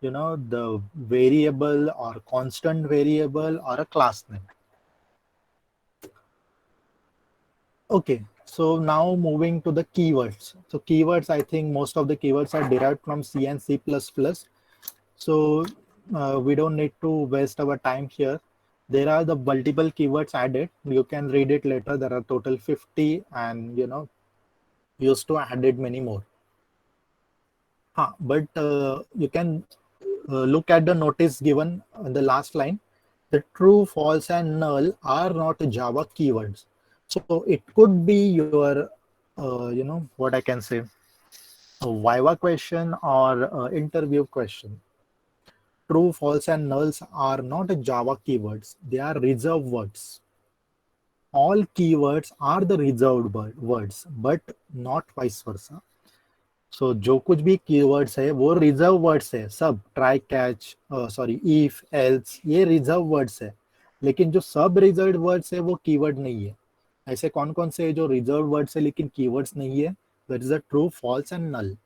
the variable or constant variable or a class name. Okay, so now moving to the keywords. So keywords, I think most of the keywords are derived from C and C++. So we don't need to waste our time here. There are the multiple keywords added. You can read it later. There are total 50, and used to added many more. But you can look at the notice given on the last line. The true, false, and null are not Java keywords. So it could be your, what I can say, a Viva question or interview question. True, false, and nulls are not Java keywords. They are reserved words. All keywords are the reserved words, but not vice versa. So जो कुछ भी keywords है वो reserve words है सब. Try, catch, if, else, ये reserve words है. लेकिन जो सब reserved words है वो keyword नहीं है. ऐसे कौन कौन से जो reserved words है लेकिन keywords नहीं है? That is a true, false, and null.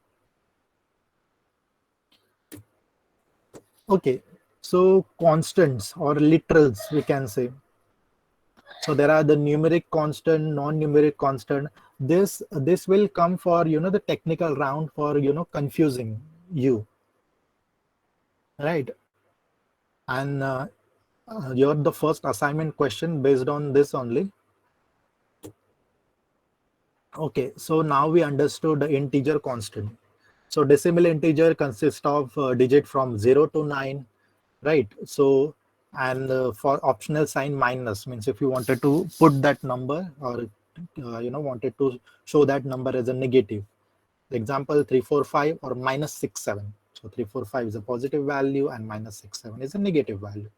Okay, So constants or literals, we can say. So there are the numeric constant, non-numeric constant. This will come for, you know, the technical round for, you know, confusing you, right? And you're the first assignment question based on this only. Okay, so now we understood the integer constant. So decimal integer consists of digit from 0 to 9, right? So, and for optional sign minus means if you wanted to put that number or you know, wanted to show that number as a negative. Example 345 or -67. So 345 is a positive value and -67 is a negative value.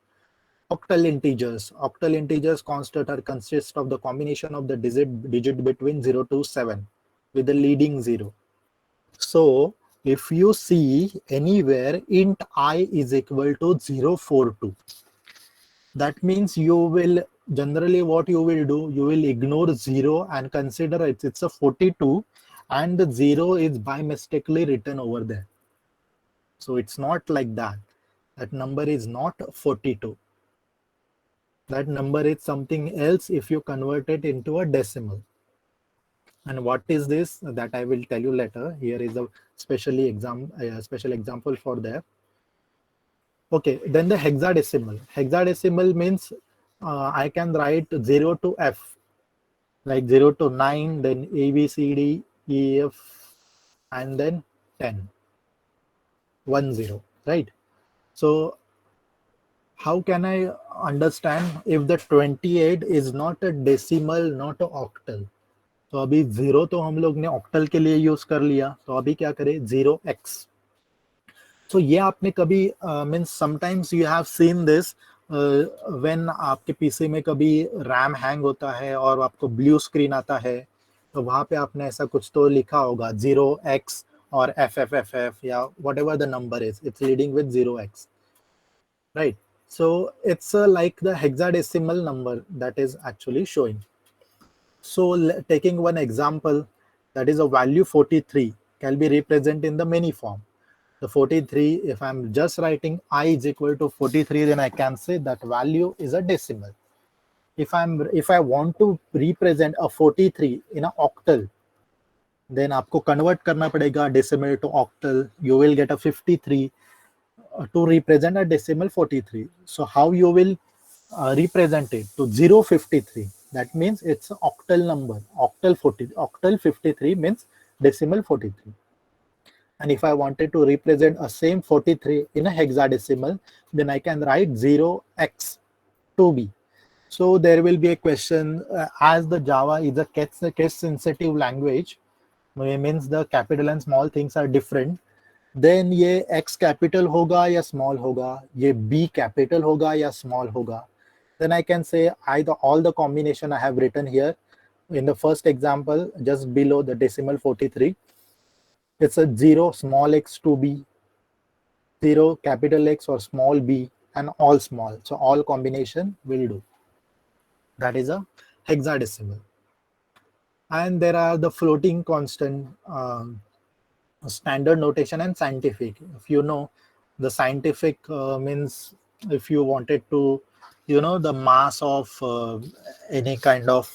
Octal integers. Octal integers constant are consist of the combination of the digit between 0 to 7 with the leading 0. So if you see anywhere int I is equal to 042, that means you will generally what you will do, you will ignore 0 and consider it's a 42 and the 0 is by mistakenly written over there. So it's not like that. That number is not 42. That number is something else if you convert it into a decimal. And what is this? That I will tell you later. Here is a special example for that. Okay, then the hexadecimal. Hexadecimal means I can write 0 to F, like 0 to 9, then A, B, C, D, E, F, and then 10. 1, 0, right? So how can I understand if the 28 is not a decimal, not a octal? तो अभी 0 तो हम लोग ने octal के लिए use कर लिया, तो अभी क्या करें 0x. So ये आपने कभी means sometimes you have seen this when आपके पीसी में कभी रैम हैंग होता है और आपको ब्लू स्क्रीन आता है, तो वहां पे आपने ऐसा कुछ तो लिखा होगा 0x और FFFF या whatever the number is, it's leading with 0x, right? So it's like the hexadecimal number that is actually showing. So taking one example, that is a value 43 can be represented in the many form. The 43, if I'm just writing I is equal to 43, then I can say that value is a decimal. If I want to represent a 43 in an octal, then आपको convert करना पड़ेगा decimal to octal. You will get a 53 to represent a decimal 43. So how you will represent it to 053? That means it's an octal number. Octal 53 means decimal 43. And if I wanted to represent a same 43 in a hexadecimal, then I can write 0x2b. So there will be a question, as the Java is a case sensitive language, means the capital and small things are different, then ये x capital होगा या small होगा, ये b capital होगा या small होगा. Then I can say either all the combination I have written here in the first example, just below the decimal 43. It's a 0 small x to b, 0 capital X or small b, and all small. So all combination will do. That is a hexadecimal. And there are the floating constant, standard notation and scientific. If you know, the scientific means if you wanted to, you know, the mass of any kind of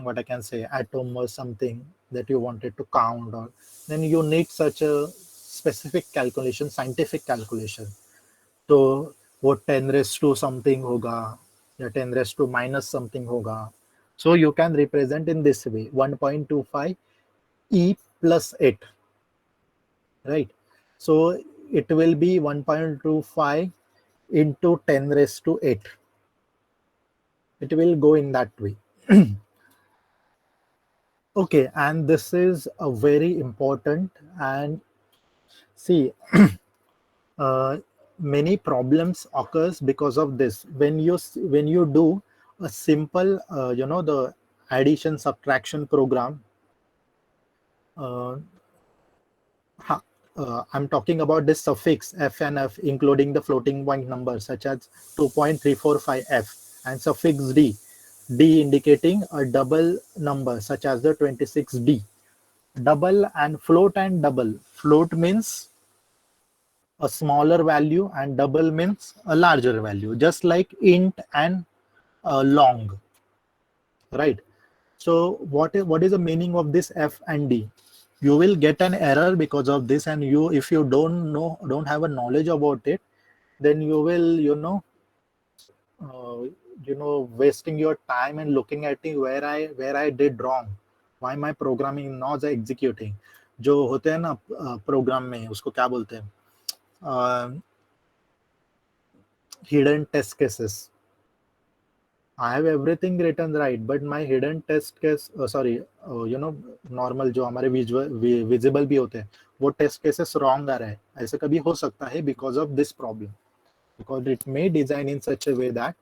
what I can say atom or something that you wanted to count, or then you need such a specific calculation, scientific calculation. तो वो 10 raised to something होगा या 10 raised to minus something होगा. So you can represent in this way 1.25 e plus 8, right? So it will be 1.25 into 10 raised to 8. It will go in that way. Okay, and this is a very important, and see many problems occurs because of this. When you do a simple you know, the addition subtraction program, I'm talking about this suffix f and f including the floating point number such as 2.345f, and suffix d indicating a double number such as the 26d. Double and float, and double. Float means a smaller value, and double means a larger value, just like int and long, right? So what is the meaning of this f and d? You will get an error because of this, and you, if you don't have a knowledge about it, then you will wasting your time and looking at it where I did wrong, why my programming not executing. जो होते हैं ना programme में, उसको क्या बोलते हैं, hidden test cases. I have everything written right, but my hidden test case, normal जो हमारे विजिबल भी होते हैं, वो टेस्ट केसेस रॉन्ग आ रहा है. ऐसे कभी हो सकता है because of this problem, because it may design in such a way that,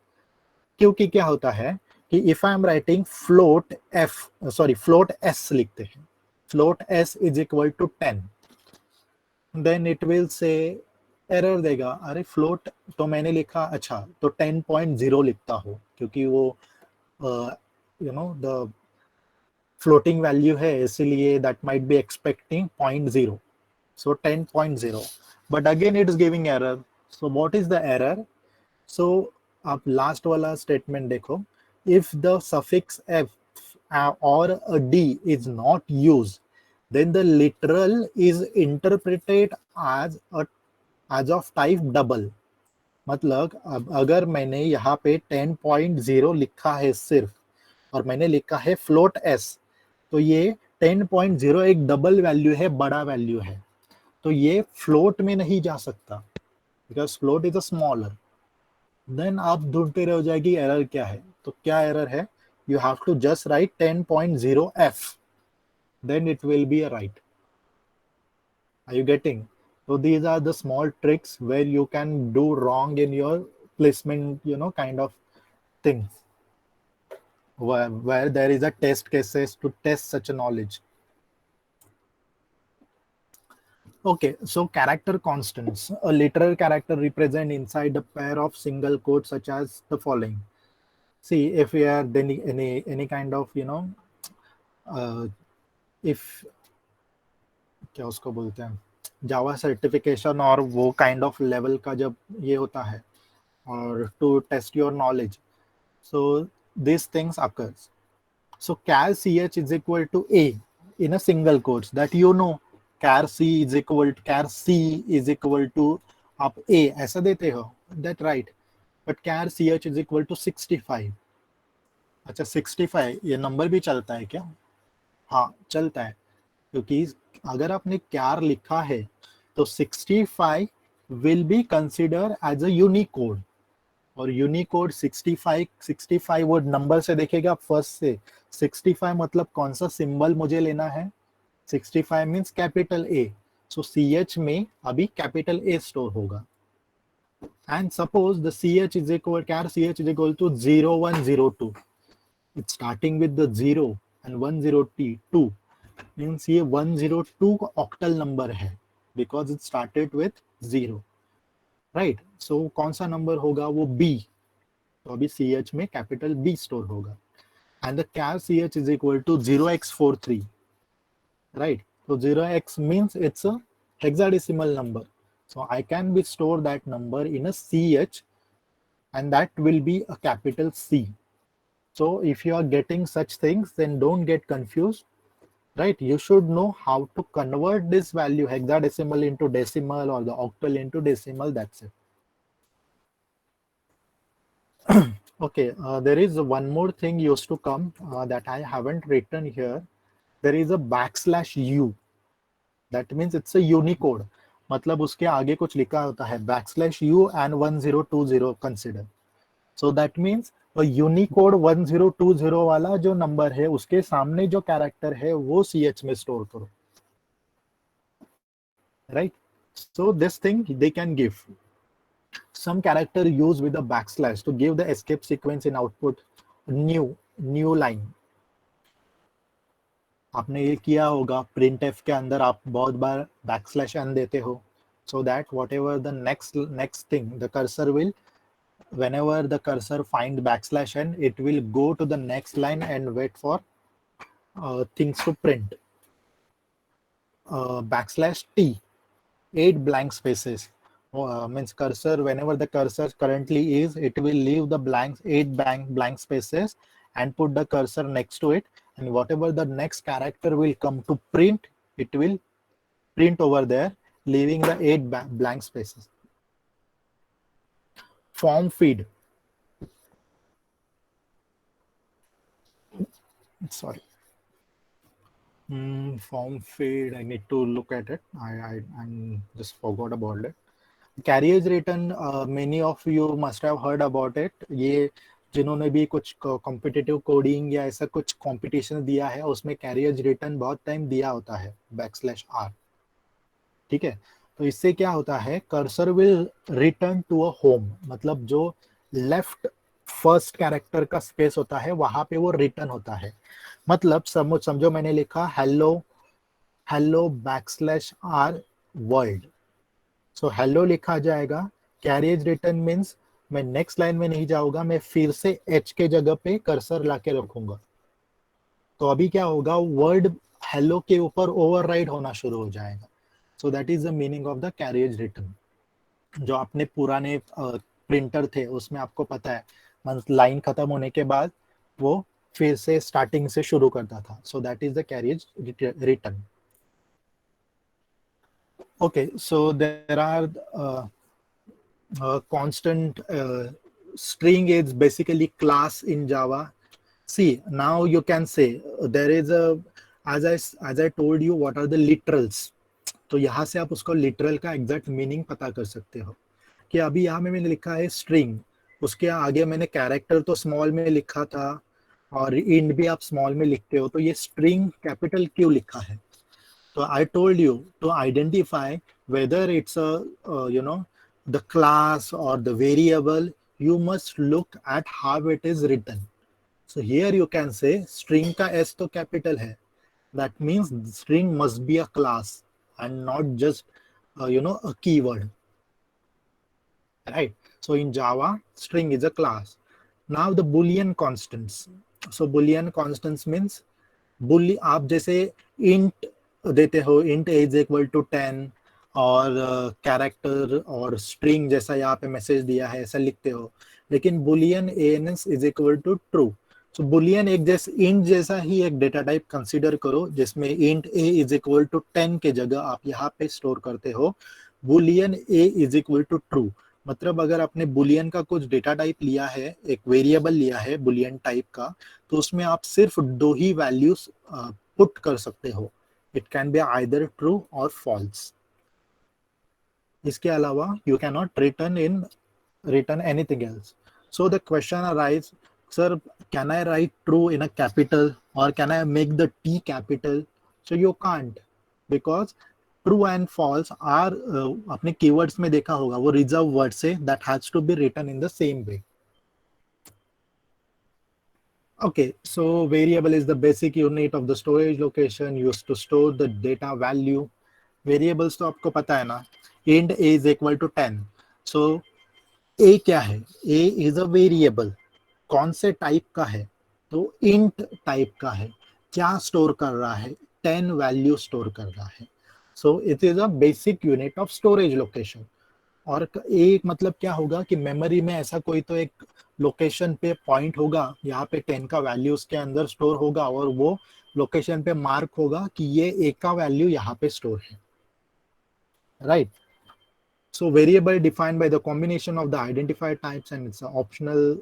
क्योंकि क्या होता है कि if I am writing float S लिखते हैं, float S is equal to 10, then it will say error देगा, अरे फ्लोट तो मैंने लिखा, अच्छा तो 10.0 लिखता हो, क्योंकि वो द फ्लोटिंग वैल्यू है, इसीलिए that might be expecting 0.0, so 10.0, but again it is giving error. So what is the error? So आप लास्ट वाला स्टेटमेंट देखो, if the suffix f or a d is not used, then the literal is interpreted as of type double. मतलब अगर मैंने यहाँ पे 10.0 लिखा है सिर्फ, और मैंने लिखा है फ्लोट s, तो ये 10.0 एक डबल वैल्यू है, बड़ा वैल्यू है, तो ये फ्लोट में नहीं जा सकता, because float is a smaller. देन आप ढूंढते रह जाएगी एरर क्या है. तो क्या एरर है? You have to just write 10.0 f, then it will be a right. Are you getting? So these are the small tricks where you can do wrong in your placement, kind of things, where there is a test cases to test such a knowledge. Okay, so character constants. A literal character represent inside a pair of single quotes such as the following. See, if we are then any kind of if क्या उसको बोलते हैं, जावा certification और वो kind of level का जब ये होता है, और to test your knowledge, so these things occurs. So char ch is equal to a in a single quotes, that char c is equal to आप a ऐसा देते हो, that right, but char ch is equal to 65. अच्छा 65 ये number भी चलता है क्या? हाँ चलता है, क्योंकि अगर आपने char लिखा है तो 65 will be considered as a Unicode, और यूनिकोड 65 वो नंबर से देखेगा फर्स्ट से. 65 मतलब कौन सा सिंबल मुझे लेना है, 65 means capital A, so CH में अभी कैपिटल ए स्टोर होगा. And suppose the CH is equal char CH is equal to 0102, it's starting with the 0 and 102 means ये 102 का ऑक्टल नंबर है, because it started with 0, right. So कौन सा number होगा? वो B, तो अभी CH में कैपिटल B स्टोर होगा. And the char CH is equal to 0x43, right. So 0x means it's a hexadecimal number, so I can be store that number in a CH, and that will be a capital C. So if you are getting such things, then don't get confused, right? You should know how to convert this value hexadecimal into decimal or the octal into decimal. That's it. Okay, there is one more thing used to come that I haven't written here. There is a \u, that means it's a Unicode, मतलब उसके आगे कुछ लिखा होता है \u and 1020 consider. So that means a Unicode 1020 वाला जो number है उसके सामने जो कैरेक्टर है वो CH में स्टोर करो, right? So this thing they can give some character used with a \, to give the escape sequence in output new line. आपने ये किया होगा, printf के अंदर आप बहुत बार \n देते हो, so that whatever the next thing, the cursor will, whenever the cursor find \n, it will go to the next line and wait for things to print. \t, 8 blank spaces. means cursor, whenever the cursor currently is, it will leave the blanks, 8 blank spaces, and put the cursor next to it, and whatever the next character will come to print, it will print over there, leaving the 8 blank spaces. Form feed. Sorry. Form feed, I need to look at it. I'm just forgot about it. Carriage written, many of you must have heard about it. ये जिन्होंने भी कुछ competitive coding या ऐसा कुछ competition दिया है, उसमें कैरियज रिटर्न बहुत टाइम दिया होता है \r. ठीक है, तो इससे क्या होता है, cursor will return to a home, मतलब जो लेफ्ट फर्स्ट कैरेक्टर का स्पेस होता है वहां पे वो रिटर्न होता है. मतलब समझो मैंने लिखा hello \r world, so hello लिखा जाएगा. कैरियज रिटर्न मीन्स मैं नेक्स्ट लाइन में नहीं जाऊंगा, मैं फिर से एच के जगह पे कर्सर लाके रखूंगा. तो अभी क्या होगा, वर्ड हेलो के ऊपर ओवरराइड होना शुरू हो जाएगा. So that is the meaning of the carriage return. जो अपने पुराने प्रिंटर थे उसमें आपको पता है, लाइन खत्म होने के बाद वो फिर से स्टार्टिंग से शुरू करता था. So that is the carriage return. Okay, so there are constant string is basically class in Java. See, now you can say there is a, as I told you, what are the literals. तो यहाँ से आप उसको literal का exact meaning पता कर सकते हो कि अभी यहाँ में मैंने लिखा है string, उसके आगे मैंने character तो small में लिखा था और int भी आप small में लिखते हो, तो ये string capital क्यों लिखा है. So I told you to identify whether it's a the class or the variable, you must look at how it is written. So here you can say string का s तो capital है. That means string must be a class and not just a keyword. Right? So in Java, string is a class. Now the Boolean constants. So Boolean constants means आप जैसे int देते हो, int is equal to 10 और character और string जैसा यहाँ पे message दिया है ऐसा लिखते हो, लेकिन Boolean ans is equal to true. So Boolean एक जैसे int जैसा ही एक डेटा टाइप कंसीडर करो जिसमें int a is equal to 10 के जगह आप यहाँ पे स्टोर करते हो Boolean a is equal to true. मतलब अगर आपने बुलियन का कुछ डेटा टाइप लिया है, एक वेरिएबल लिया है बुलियन टाइप का, तो उसमें आप सिर्फ 2 ही वैल्यूज पुट कर सकते हो. It can be either true or false. इसके अलावा you cannot return anything else. So the question arises, sir, can I write true in a capital or can I make the T capital? So you can't, because true and false are अपने keywords में देखा होगा वो reserve words से that has to be written in the same way. Okay, so variable is the basic unit of the storage location used to store the data value. Variables तो आपको पता है ना, int a is equal to 10. So a क्या है, a is a variable. कौन से type का है, तो int टाइप का है. क्या स्टोर कर रहा है, 10 वैल्यू स्टोर कर रहा है. So it is a basic unit of storage location. और एक मतलब क्या होगा कि मेमोरी में ऐसा कोई तो एक लोकेशन पे पॉइंट होगा, यहाँ पे 10 का वैल्यू उसके अंदर स्टोर होगा और वो लोकेशन पे मार्क होगा कि ये एक का वैल्यू यहाँ पे स्टोर है. Right. So variable defined by the combination of the identifier types and it's an optional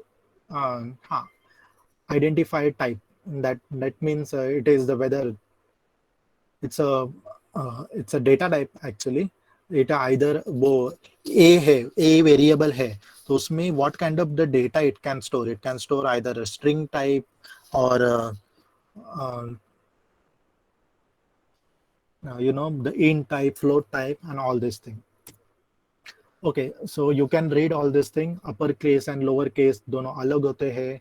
identifier type. That means it is the whether it's a data type actually. Data either वो a है, a variable है, तो उसमें what kind of the data it can store. It can store either a string type or the int type, float type, and all this thing. Okay, so you can read all this thing. Uppercase and lowercase दोनों अलग होते हैं.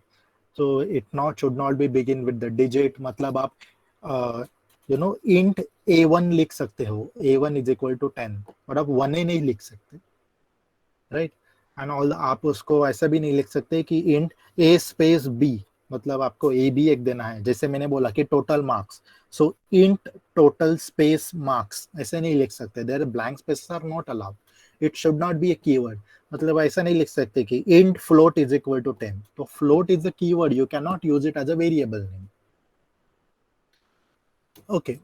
So it should not be begin with the digit. मतलब आप int a1 लिख सकते हो, a1 is equal to 10, और आप 1a नहीं लिख सकते. राइट. एंड ऑल आप उसको ऐसा भी नहीं लिख सकते कि int a स्पेस b, मतलब आपको a b एक देना है, जैसे मैंने बोला कि total marks. So int total space marks ऐसे नहीं लिख सकते. There blank spaces are not allowed. It should not be a keyword. मतलब ऐसा नहीं लिख सकते कि int float is equal to 10. तो float is a keyword, you cannot use it as a variable name. Okay.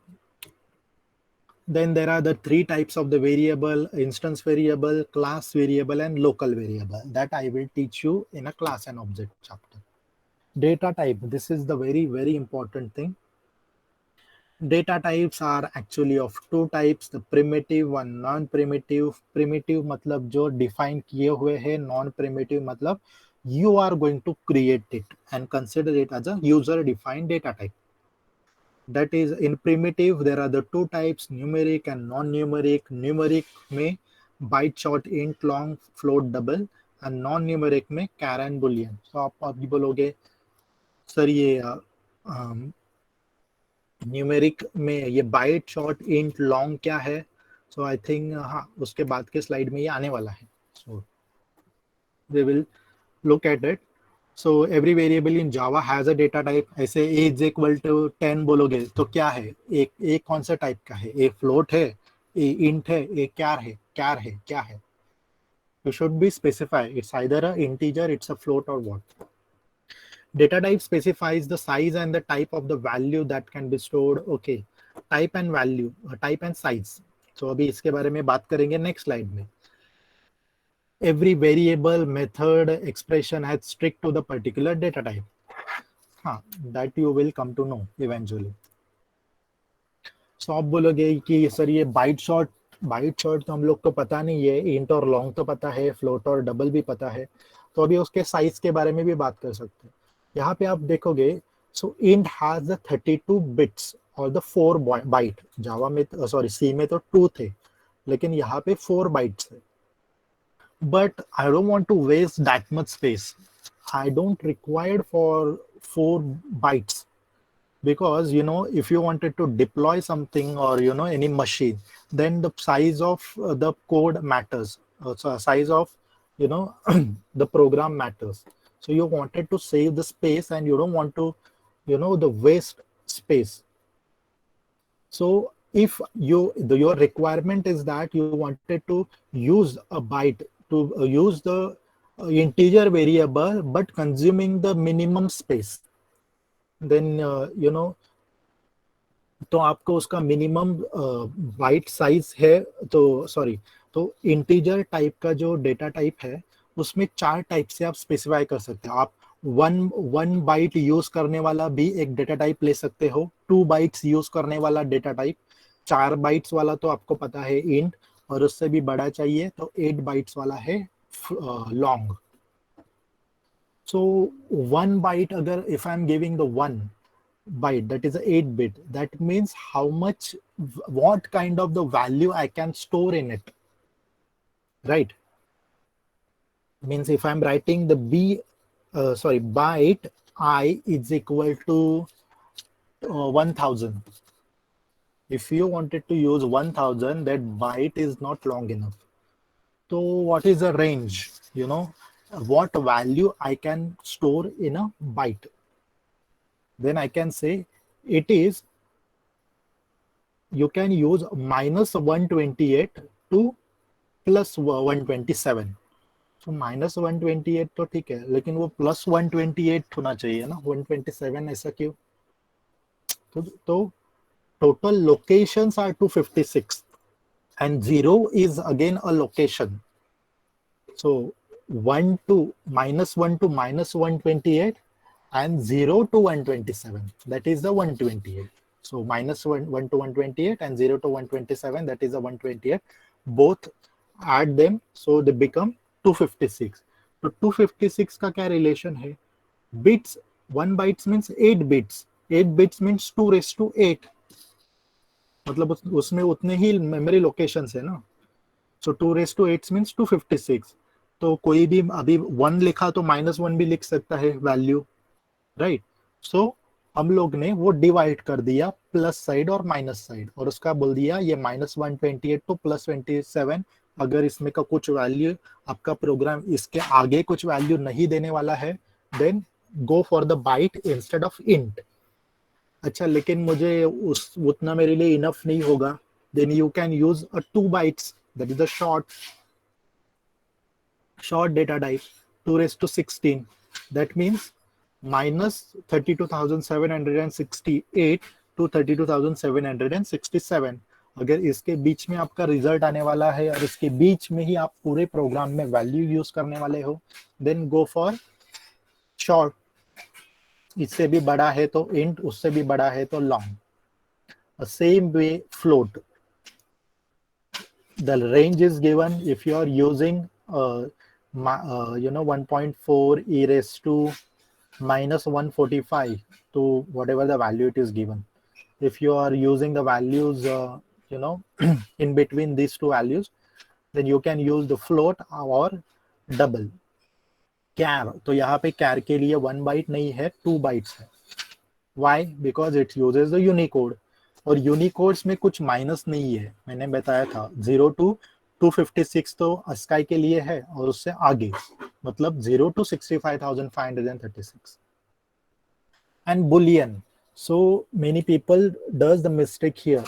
Then there are the three types of the variable: instance variable, class variable, and local variable. That I will teach you in a class and object chapter. Data type, this is the very important thing. Data types are actually of two types, the primitive and non-primitive. Primitive मतलब जो define किए हुए हैं, non-primitive मतलब you are going to create it and consider it as a user defined data type. That is, in primitive there are the two types, numeric and non-numeric. Numeric में byte short, int long, float double, and non-numeric में char and boolean. So आप अभी बोलोगे sir ये numeric में ये bite short int long क्या है? सो आई थिंक हाँ, उसके बाद के स्लाइड में ये आने वाला है. So we will look at it. So every variable in Java has a data type. ऐसे a इज इक्वल टू 10 बोलोगे तो क्या है? एक कौन सा टाइप का है? ए फ्लोट है, ए इंट है, ए क्यार है, क्या है? You should be specify. It's either a integer, it's a float और what. Data type specifies the size and the type of the value that can be stored. Okay, type and value, type and size. So अभी इसके बारे में बात करेंगे next slide में. Every variable, method, expression has strict to the particular data type. हाँ, that you will come to know eventually. So आप बोलोगे कि सर ये बाइट शॉर्ट तो हम लोग को पता नहीं है, इंट और लॉन्ग तो पता है, फ्लोट और डबल भी पता है, तो अभी उसके साइज के बारे में भी बात कर सकते हैं. यहाँ पे आप देखोगे, सो इंट हैज द 32 बिट्स और द 4 बाइट. जावा में सॉरी सी में तो 2 थे, लेकिन यहाँ पे 4 बाइट्स है. But I don't want to waste that much space. I don't required for 4 bytes, because if you wanted to deploy something or any machine, then the size of the code matters. So size of the program matters. So you wanted to save the space and you don't want to the waste space. So if your requirement is that you wanted to use a byte to use the integer variable but consuming the minimum space, then तो आपको उसका minimum bite size है. तो integer type का जो data type है उसमें 4 type से आप स्पेसिफाई कर सकते हो. आप वन बाइट यूज करने वाला भी एक डेटा टाइप ले सकते हो, 2 बाइट्स यूज करने वाला डेटा टाइप, 4 बाइट्स वाला तो आपको पता है इंट, और उससे भी बड़ा चाहिए तो 8 बाइट्स वाला है long. So 1 byte, agar if I'm giving the 1 byte, that is a 8 bit, that means how much, what kind of the value I can store in it, right? Means if I'm writing the byte I is equal to 1000. If you wanted to use 1000, that byte is not long enough. So what is the range? What value I can store in a byte? Then I can say it is, you can use -128 to +127. So -128 तो ठीक है, लेकिन वो +128 होना चाहिए ना, 127 ऐसा क्यों? तो total locations are 256 and 0 is again a location. So -1 to -128 and 0 to 127, that is the 128. So -1 to 128 and 0 to 127, that is the 128. Both add them, so they become 256. तो 256 का क्या रिलेशन है? Bits, 1 bytes means 8 bits, 8 bits means 2⁸, मतलब उसमें उतने ही memory locations है ना. सो 2⁸ means 256. तो कोई भी अभी 1 लिखा तो -1 भी लिख सकता है वैल्यू, राइट? सो हम लोग ने वो डिवाइड कर दिया प्लस साइड और माइनस साइड, और उसका बोल दिया ये -128 to +27. अगर इसमें का कुछ वैल्यू, आपका प्रोग्राम इसके आगे कुछ वैल्यू नहीं देने वाला है, then go for the bite instead of int. अच्छा, लेकिन मुझे उतना मेरे लिए इनफ नहीं होगा, then you can use 2 bytes, that is the short. short data type 2 raised to 16, that means minus 32,768 to 32,767. अगर इसके बीच में आपका रिजल्ट आने वाला है और इसके बीच में ही आप पूरे प्रोग्राम में वैल्यू यूज करने वाले हो, देन गो फॉर शॉर्ट. इससे भी बड़ा है तो इंट, उससे भी बड़ा है तो long. Same way float, the range is given if you are using 1.4 e raised to minus 145 to whatever the value it is given. If you are using the values in between these two values, then you can use the float or double. Char, तो यहाँ पे char के लिए 1 byte नहीं है, 2 bytes है. Why? Because it uses the Unicode. और यूनिकोड्स में कुछ माइनस नहीं है, मैंने बताया था. 0 to 256 तो अस्काई के लिए है और उससे आगे, मतलब 0 to 65,536. And Boolean, so many people does the mistake here.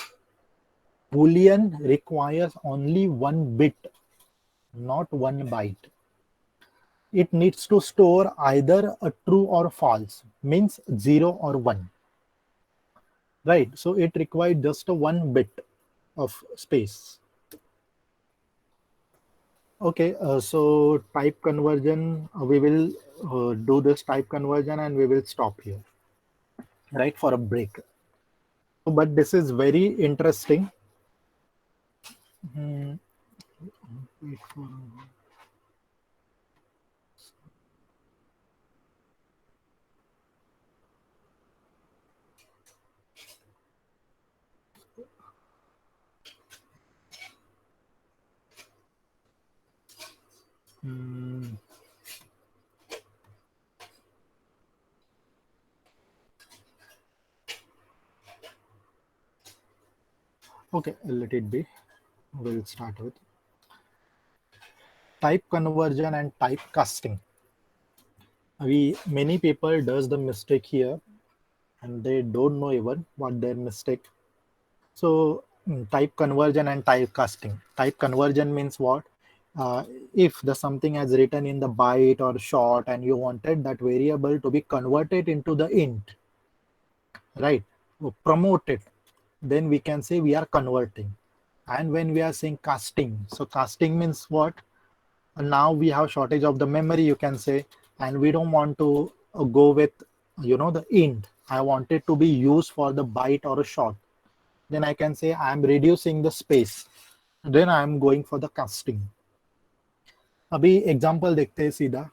Boolean requires only 1 bit, not 1 byte. It needs to store either a true or false, means 0 or 1. Right, so it required just a 1 bit of space. Okay, so type conversion, we will do this type conversion and we will stop here, right, for a break. But this is very interesting. Wait for okay, let it be. We'll start with type conversion and type casting. Many people does the mistake here and they don't know even what their mistake. So type conversion and type casting. Type conversion means what? If the something has written in the byte or short and you wanted that variable to be converted into the int, right, promote it, then we can say we are converting. And when we are saying casting, so casting means what? Now we have shortage of the memory, you can say, and we don't want to go with the int. I want it to be used for the byte or a short. Then I can say I am reducing the space. Then I am going for the casting. अभी example देखते हैं सीधा.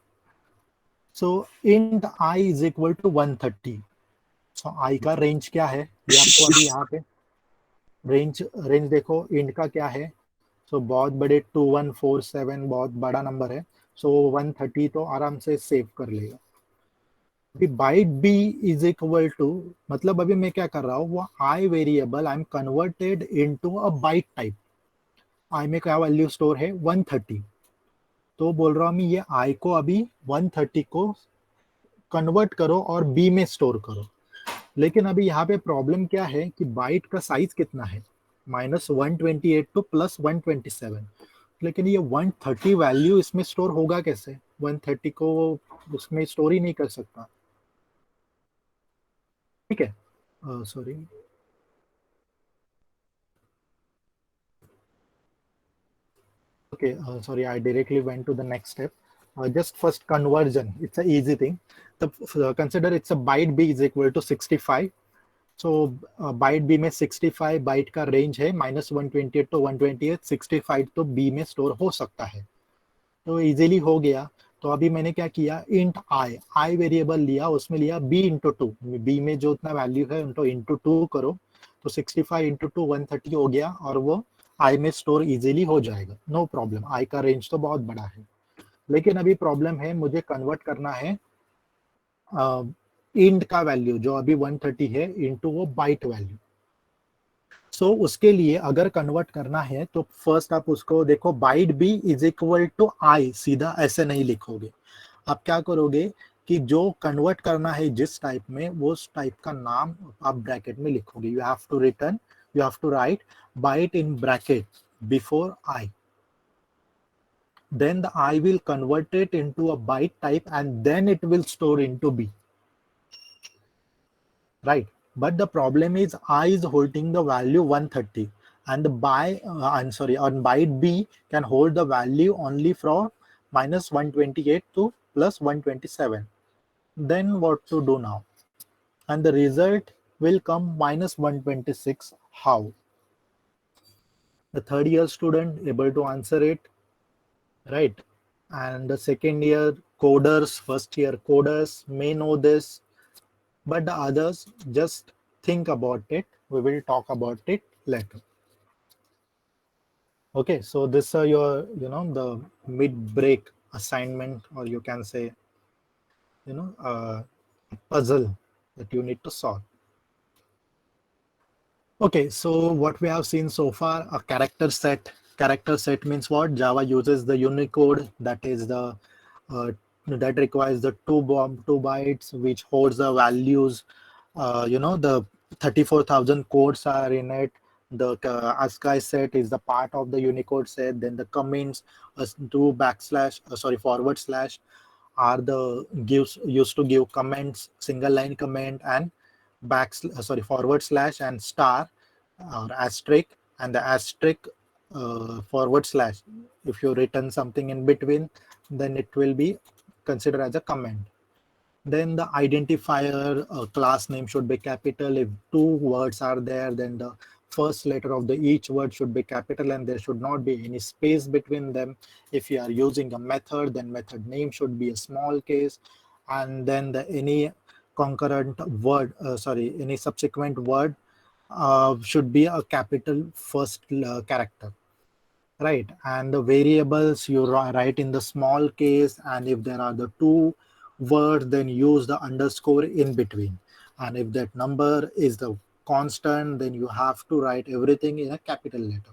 So int i is equal to 130. So i का range क्या है ये आपको अभी यहाँ पे रेंज देखो. इंट का क्या है? सो बहुत बड़े 2147 बहुत बड़ा नंबर है. सो 130 तो आराम से सेव कर लेगा. अभी byte b is equal to, मतलब अभी मैं क्या कर रहा हूँ, वो i variable I am converted into a byte type. i में क्या वैल्यू स्टोर है? 130. तो बोल रहा हूँ मैं ये i को अभी 130 को कन्वर्ट करो और b में स्टोर करो. लेकिन अभी यहाँ पे प्रॉब्लम क्या है कि बाइट का साइज कितना है? -128 टू +127. लेकिन ये 130 वैल्यू इसमें स्टोर होगा कैसे? 130 को उसमें स्टोर ही नहीं कर सकता. ठीक है, sorry. Okay, sorry, I directly went to the next step. Just first conversion, it's an easy thing. Consider it's a byte b is equal to 65. So byte b में 65 बाइट का रेंज है, -128 to 128. 65 तो b में store हो सकता है. तो easily हो गया. तो अभी मैंने क्या किया, इंट i वेरिएबल लिया, उसमें लिया b इंटू 2. b में जो उतना वैल्यू है उनको इंटू 2 करो, तो 65 इंटू 2 130 हो गया और वो i में स्टोर इजीली हो जाएगा. No problem. i का रेंज तो बहुत बड़ा है. लेकिन अभी प्रॉब्लम है, मुझे कन्वर्ट करना है इंट का वैल्यू जो अभी 130 है इंटू वो बाइट वैल्यू. सो उसके लिए अगर कन्वर्ट करना है तो फर्स्ट आप उसको देखो, byte b is equal to i. सीधा ऐसे नहीं लिखोगे. आप क्या करोगे कि जो कन्वर्ट करना है जिस टाइप में, वो उस टाइप का नाम आप ब्रैकेट में लिखोगे. You have to write byte in bracket before i. then the I will convert it into a byte type and then it will store into B, right? But the problem is I is holding the value 130 and the on byte B can hold the value only from minus 128 to plus 127. Then what to do now? And the result will come minus 126. How? The third year student able to answer it, right? And the second year coders, first year coders may know this, but the others just think about it. We will talk about it later. Okay, so this are your, the mid-break assignment, or you can say, puzzle that you need to solve. Okay, so what we have seen so far, a character set. Character set means what? Java uses the Unicode, that is the that requires the two bytes, which holds the values. The 34,000 codes are in it. The ASCII set is the part of the Unicode set. Then the comments, forward slash are the used to give comments, single line comment, and forward slash and star or asterisk, and the asterisk forward slash. If you written something in between, then it will be considered as a comment. Then the identifier class name should be capital. If two words are there, then the first letter of each word should be capital and there should not be any space between them. If you are using a method, then method name should be a small case, and then any concurrent word, any subsequent word should be a capital first character, right? And the variables you write in the small case, and if there are the two words, then use the underscore in between, and if that number is the constant, then you have to write everything in a capital letter.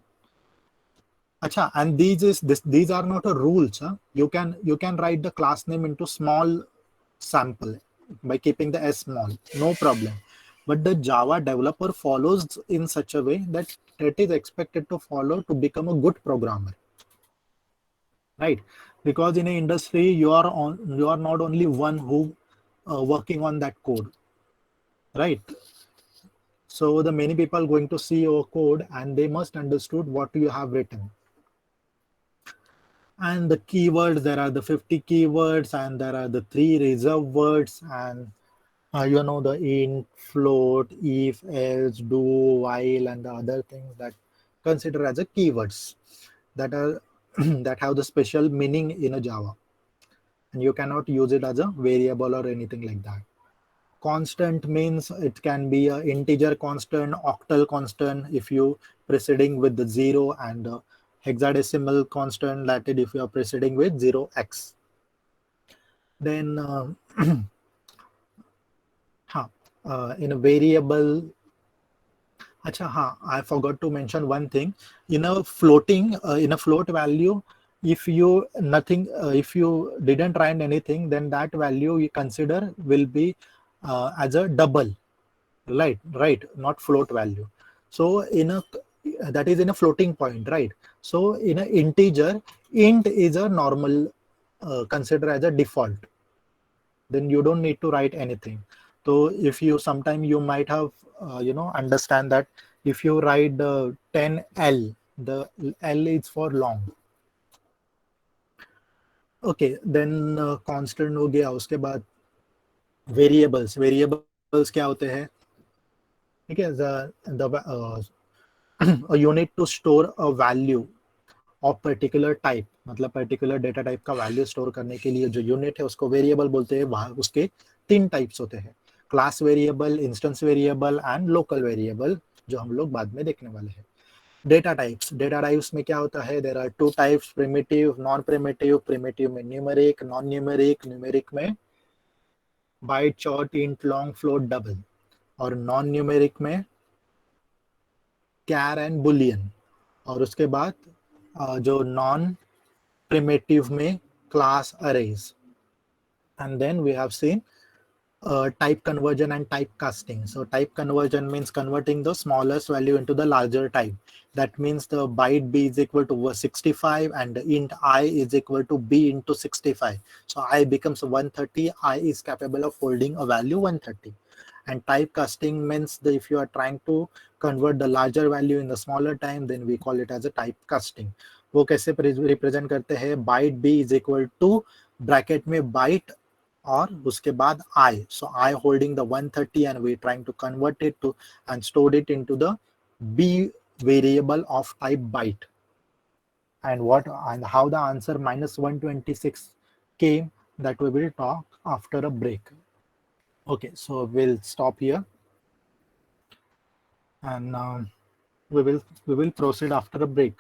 Acha, and these are not a rules. Huh? You can write the class name into small sample by keeping the s small, no problem. But the Java developer follows in such a way that it is expected to follow to become a good programmer, right? Because in an industry, you are not only one who working on that code, right? So the many people going to see your code and they must understood what you have written. And the keywords, there are the 50 keywords and there are the 3 reserved words, and the int, float, if, else, do, while, and the other things that consider as a keywords that are that have the special meaning in a Java, and you cannot use it as a variable or anything like that. Constant means it can be an integer constant, octal constant if you preceding with the 0, and hexadecimal constant, that is if you are preceding with 0x. Then in a variable, I forgot to mention one thing. In a float value, if you didn't write anything, then that value you consider will be as a double, right? Not float value. So that is in a floating point, right? So in an integer, int is a normal consider as a default. Then you don't need to write anything. So if you sometime you might have understand that if you write 10L, the L is for long. Okay, then constant हो गया. उसके बाद variables क्या होते हैं? ठीक है, you need to store a value of particular type, मतलब particular data type का value store करने के लिए जो unit है उसको variable बोलते हैं. वहाँ उसके 3 types होते हैं, class variable, instance variable and local variable, जो हम लोग बाद में देखने वाले हैं. Data types में क्या होता है? There are 2 types, primitive, non-primitive. Primitive में numeric, non-numeric. Numeric में byte, short, int, long, float, double. और non-numeric में char and boolean. और उसके बाद जो non-primitive में class arrays. And then we have seen type conversion and typecasting. So type conversion means converting the smallest value into the larger type. That means the byte b is equal to 65 and the int I is equal to b into 65. So I becomes 130. I is capable of holding a value 130. And typecasting means that if you are trying to convert the larger value in the smaller time, then we call it as a typecasting. वो कैसे represent करते हैं? Byte b is equal to bracket में byte और उसके बाद I. So I holding the 130 and we trying to convert it to and store it into the b variable of type byte. And what and how the answer minus 126 came, that we will talk after a break. Okay, so we'll stop here and we will proceed after a break.